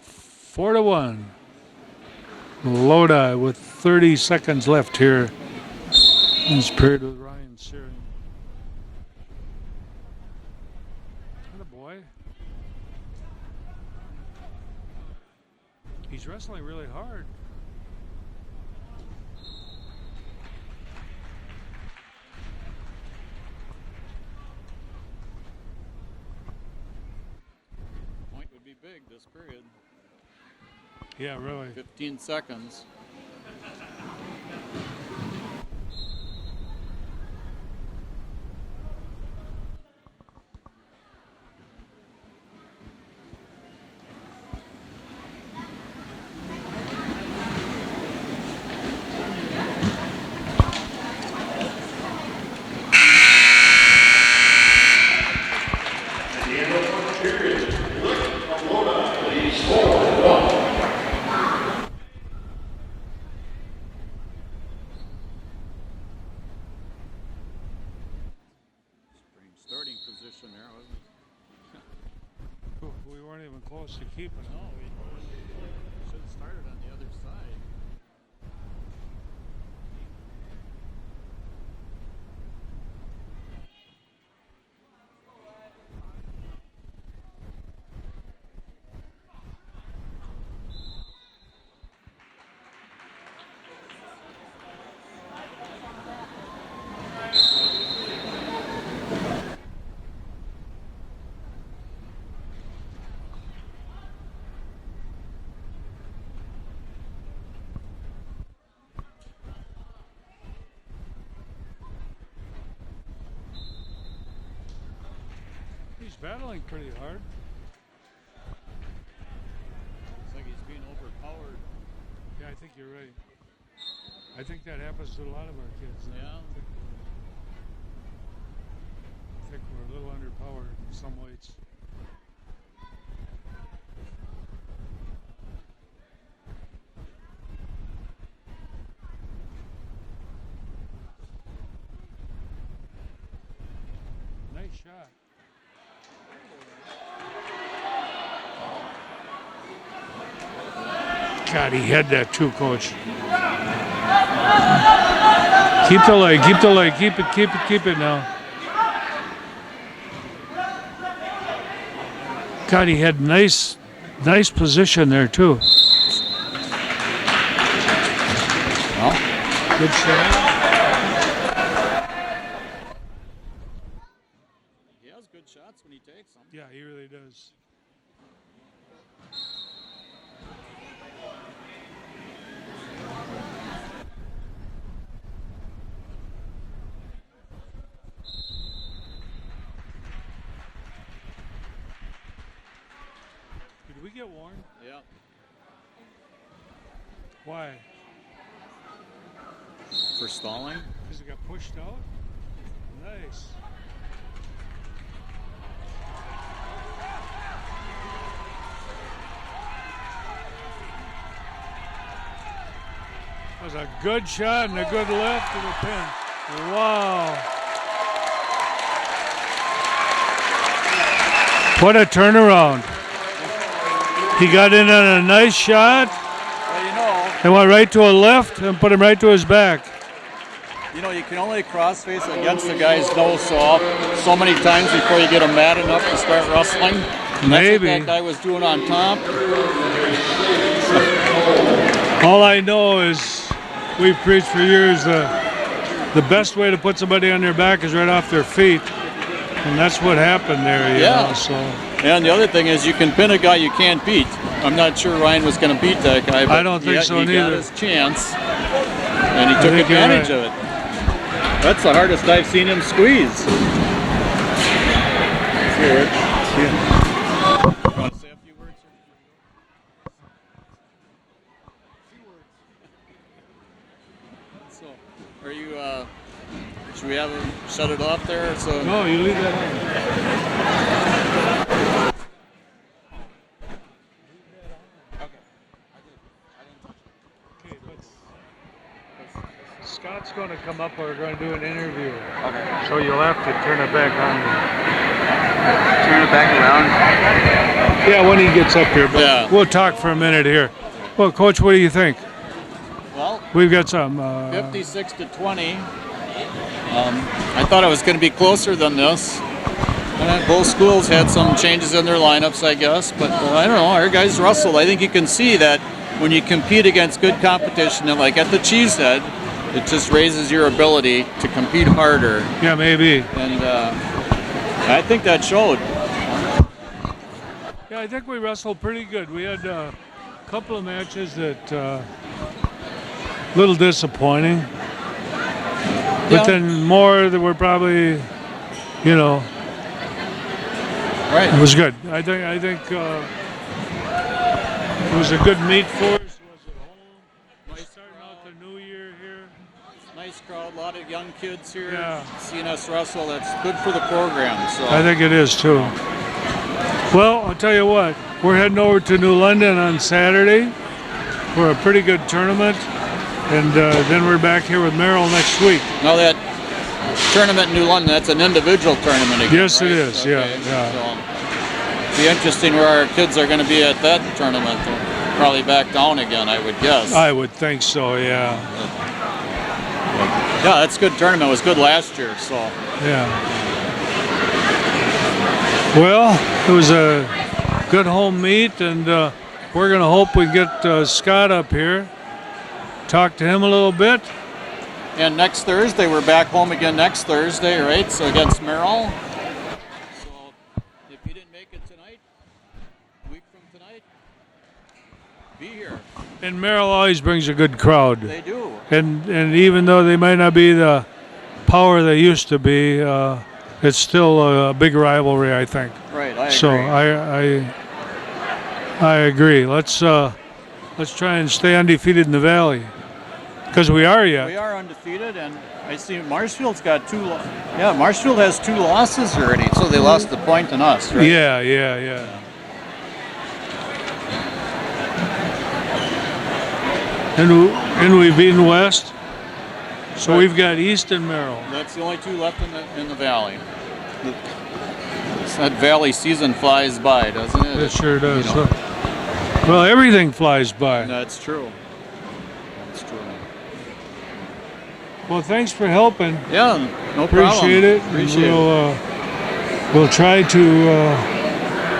Four to 1. Lodi with 30 seconds left here in this period with Ryan Searing. Boy. He's wrestling really hard. Point would be big this period. Yeah, really. 15 seconds. Starting position there, wasn't it? We weren't even close to keeping it. No, we should have started on the other side. He's battling pretty hard. Looks like he's being overpowered. Yeah, I think you're right. I think that happens to a lot of our kids. Yeah. I think we're a little underpowered in some weights. Nice shot. God, he had that too, Coach. Keep the leg, keep the leg, keep it now. God, he had nice position there too. Well, Good shot. he has good shots when he takes them. Yeah, he really does. Did we get warned? Yeah. Why? For stalling? Because it got pushed out? Nice. That was a good shot and a good lift to the pin. Wow. What a turnaround. He got in on a nice shot Well, you know, and went right to a lift and put him right to his back. you can only crossface against the guy's nose so many times before you get him mad enough to start wrestling. And Maybe. That's what that guy was doing on top. All I know is we've preached for years the best way to put somebody on their back is right off their feet. And that's what happened there, you Yeah. know, so. And the other thing is you can pin a guy you can't beat. I'm not sure Ryan was going to beat that guy, but I don't think so he neither. got his chance, and he took think you're advantage right. of it. That's the hardest I've seen him squeeze. Here. You want to say a few words? So, are you, should we have him shut it off there? So, No, you leave that on. Okay, Scott's going to come up. We're going to do an interview. Okay. So you'll have to turn it back on. Turn it back around. Yeah, when he gets up here. But Yeah. we'll talk for a minute here. Well, Coach, what do you think? well, We've got some. 56 to 20. I thought it was going to be closer than this. And both schools had some changes in their lineups, I guess. But I don't know. Our guys wrestled. I think you can see that when you compete against good competition, and like at the Cheesehead, it just raises your ability to compete harder. Yeah, maybe. And I think that showed. Yeah, I think we wrestled pretty good. We had a couple of matches that little disappointing. But Yeah. then more that were probably, you know, Right. it was good. I think it was a good meet for us. Was at home. Nice Starting out crowd. the new year here. Nice crowd. A lot of young kids here. Yeah. Seeing us wrestle, that's good for the program. So. I think it is too. Well, I'll tell you what. We're heading over to New London on Saturday for a pretty good tournament. And then we're back here with Merrill next week. Now that tournament in New London, that's an individual tournament again, Yes, it right? is, yeah, Okay, yeah. So, it'll be interesting where our kids are going to be at that tournament. They'll probably back down again, I would guess. I would think so, yeah. Yeah, that's a good tournament. It was good last year, so. Yeah. Well, it was a good home meet, and we're going to hope we get Scott up here. Talk to him a little bit. And next Thursday, we're back home again next Thursday, right? So against Merrill. So if you didn't make it tonight, a week from tonight, be here. And Merrill always brings a good crowd. They do. And even though they might not be the power they used to be, it's still a big rivalry, I think. Right, I agree. So I agree. Let's try and stay undefeated in the Valley, because we are yet. We are undefeated, and I see Marshfield's got Marshfield has 2 losses already, so they lost the point on us, right? Yeah. And we've beaten West, so Right. we've got East and Merrill. That's the only 2 left in the Valley. That Valley season flies by, doesn't it? It sure does. You know. Well, everything flies by. That's true. That's true. Well, thanks for helping. Yeah, no problem. Appreciate it. Appreciate it. We'll try to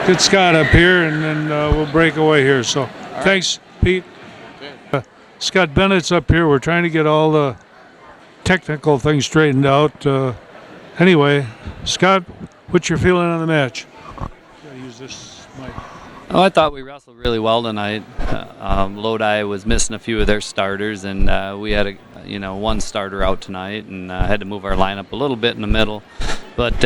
get Scott up here, and then we'll break away here. So, thanks, Pete. Okay. Scott Bennett's up here. We're trying to get all the technical things straightened out. Anyway, Scott, what's your feeling on the match? Gotta use this mic. Oh, I thought we wrestled really well tonight. Lodi was missing a few of their starters, and we had one starter out tonight, and had to move our lineup a little bit in the middle. But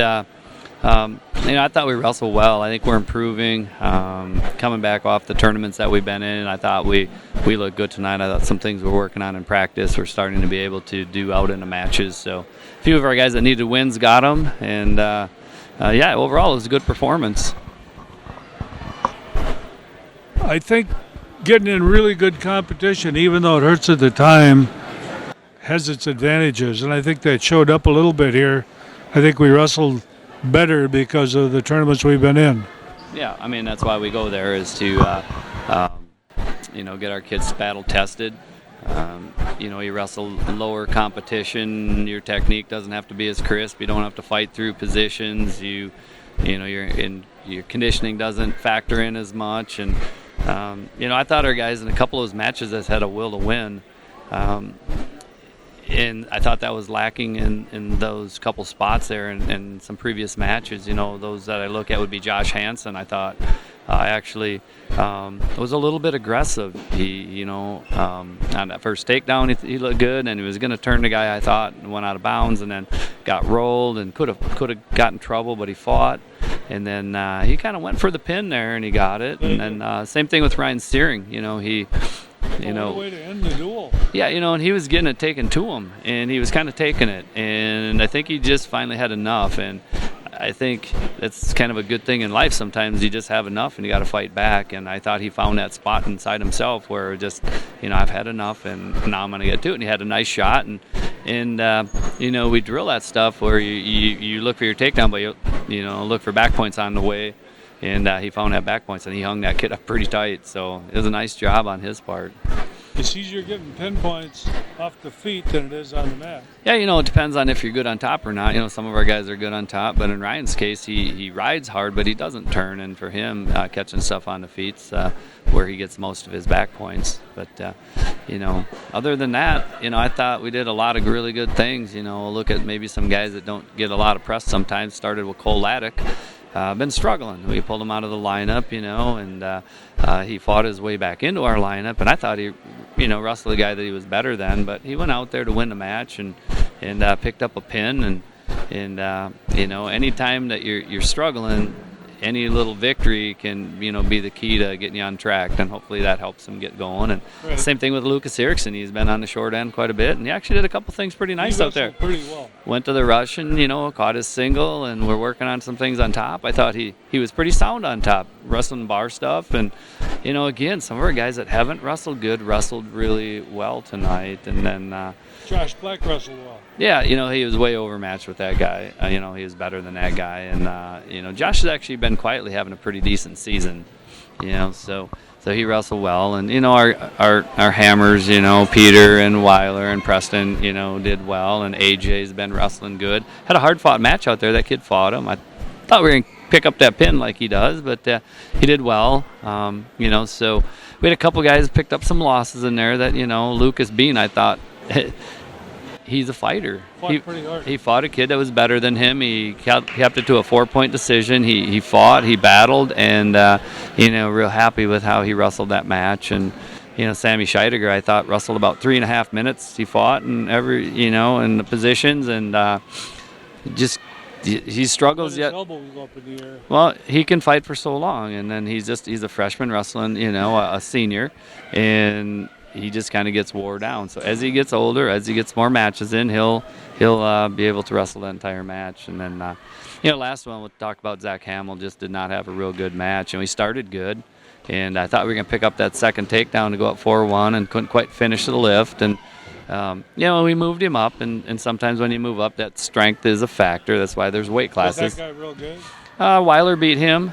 I thought we wrestled well. I think we're improving, coming back off the tournaments that we've been in. I thought we looked good tonight. I thought some things we're working on in practice we're starting to be able to do out in the matches. So a few of our guys that needed wins got them, and overall it was a good performance. I think getting in really good competition, even though it hurts at the time, has its advantages, and I think that showed up a little bit here. I think we wrestled better because of the tournaments we've been in. Yeah, I mean, that's why we go there, is to get our kids battle tested. You wrestle lower competition, your technique doesn't have to be as crisp. You don't have to fight through positions. Your conditioning doesn't factor in as much. And I thought our guys in a couple of those matches has had a will to win. And I thought that was lacking in those couple spots there in some previous matches. Those that I look at would be Josh Hansen. I thought actually was a little bit aggressive. He on that first takedown, he looked good, and he was going to turn the guy, I thought, and went out of bounds, and then got rolled and could have gotten in trouble, but he fought. And then he kind of went for the pin there, and he got it. And then same thing with Ryan Steering. What a way to end the duel. Yeah, and he was getting it taken to him, and he was kind of taking it, and I think he just finally had enough. And I think that's kind of a good thing in life. Sometimes you just have enough, and you got to fight back. And I thought he found that spot inside himself where just, I've had enough, and now I'm going to get to it. And he had a nice shot, and we drill that stuff where you look for your takedown, but you look for back points on the way. And he found that back points, and he hung that kid up pretty tight. So it was a nice job on his part. It's easier getting pinpoints off the feet than it is on the mat. Yeah, it depends on if you're good on top or not. Some of our guys are good on top, but in Ryan's case, he rides hard, but he doesn't turn. And for him, catching stuff on the feet's where he gets most of his back points. But, other than that, I thought we did a lot of really good things. Look at maybe some guys that don't get a lot of press sometimes. Started with Cole Laddick. Been struggling. We pulled him out of the lineup, and he fought his way back into our lineup. And I thought he, wrestled a guy that he was better than, but he went out there to win the match and picked up a pin. And anytime that you're struggling, any little victory can, be the key to getting you on track, and hopefully that helps him get going. And right. Same thing with Lucas Erickson. He's been on the short end quite a bit, and he actually did a couple things pretty nice out there. Pretty well. Went to the rush and, caught his single, and we're working on some things on top. I thought he was pretty sound on top, wrestling bar stuff. And, again, some of our guys that haven't wrestled good wrestled really well tonight. And then Josh Black wrestled well. Yeah, he was way overmatched with that guy. He was better than that guy. And, Josh has actually been quietly having a pretty decent season, so he wrestled well. And, our hammers, Peter and Weiler and Preston, did well. And AJ's been wrestling good. Had a hard-fought match out there. That kid fought him. I thought we were going to pick up that pin like he does, but he did well. So we had a couple guys picked up some losses in there that, Lucas Bean, I thought, he's a fighter. Fought pretty hard. He fought a kid that was better than him. He kept it to a 4-point decision. He fought, he battled, and real happy with how he wrestled that match. And Sammy Scheidegger, I thought, wrestled about 3.5 minutes. He fought in in the positions, and just he struggles yet. Elbow will go up in the air. Well, he can fight for so long, and then he's a freshman wrestling, a senior, and he just kind of gets wore down. So as he gets older, as he gets more matches in, he'll be able to wrestle that entire match. And then, last one we'll talk about, Zach Hamill just did not have a real good match, and we started good, and I thought we were gonna pick up that second takedown to go up 4-1, and couldn't quite finish the lift. And we moved him up, and sometimes when you move up, that strength is a factor. That's why there's weight classes. Was that guy real good? Weiler beat him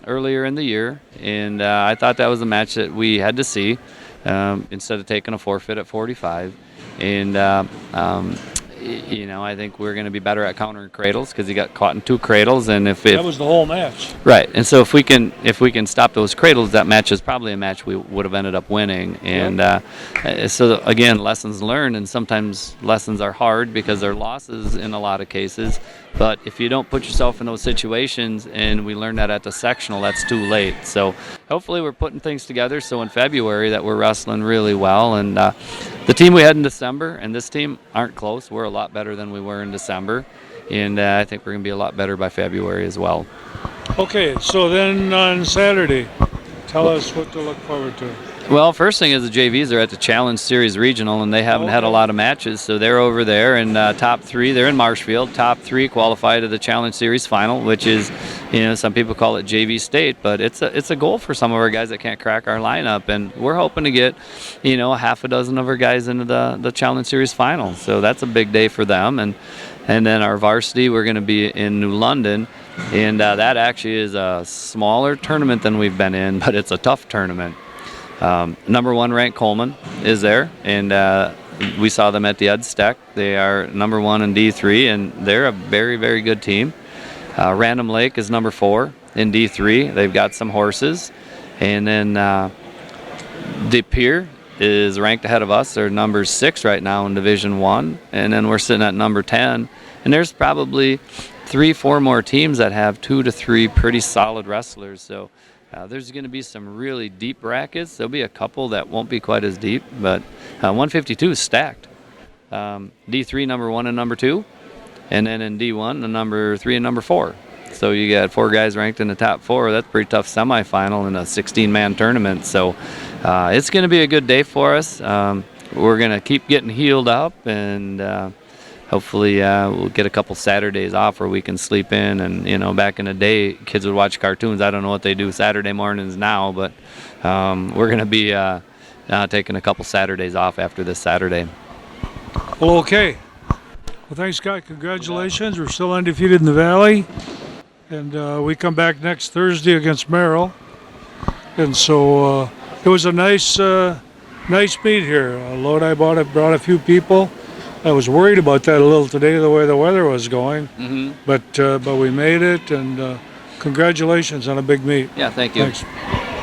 earlier in the year, and I thought that was a match that we had to see instead of taking a forfeit at 45. And I think we're going to be better at countering cradles because he got caught in 2 cradles, and if that was the whole match. Right, and so if we can stop those cradles, that match is probably a match we would have ended up winning. And so again, lessons learned, and sometimes lessons are hard because they're losses in a lot of cases. But if you don't put yourself in those situations, and we learned that at the sectional, that's too late. So hopefully we're putting things together so in February that we're wrestling really well. And the team we had in December and this team aren't close. We're a lot better than we were in December, and I think we're going to be a lot better by February as well. Okay, so then on Saturday, tell us what to look forward to. Well, first thing is the JVs are at the Challenge Series Regional, and they haven't had a lot of matches, so they're over there. And top 3, they're in Marshfield. Top 3 qualify to the Challenge Series Final, which is, some people call it JV State, but it's a goal for some of our guys that can't crack our lineup. And we're hoping to get, a half a dozen of our guys into the Challenge Series Final. So that's a big day for them. And then our varsity, we're going to be in New London. And that actually is a smaller tournament than we've been in, but it's a tough tournament. Number 1 ranked Coleman is there, and we saw them at the Edstech. They are number 1 in D3, and they're a very, very good team. Random Lake is number 4 in D3. They've got some horses. And then De Pere is ranked ahead of us. They're number 6 right now in Division 1, and then we're sitting at number 10. And there's probably 3-4 more teams that have 2 to 3 pretty solid wrestlers. So there's going to be some really deep brackets. There'll be a couple that won't be quite as deep, but 152 is stacked. D3 number 1 and number 2, and then in D1 the number 3 and number 4. So you got 4 guys ranked in the top 4. That's a pretty tough semifinal in a 16-man tournament. So it's going to be a good day for us. We're going to keep getting healed up, and hopefully we'll get a couple Saturdays off where we can sleep in. And, back in the day, kids would watch cartoons. I don't know what they do Saturday mornings now, but we're going to be taking a couple Saturdays off after this Saturday. Well, okay. Well, thanks, Scott. Congratulations. We're still undefeated in the Valley. And we come back next Thursday against Merrill. And so it was a nice meet here. Lodi brought a few people. I was worried about that a little today, the way the weather was going. Mm-hmm. But we made it, and congratulations on a big meet. Yeah, thank you. Thanks.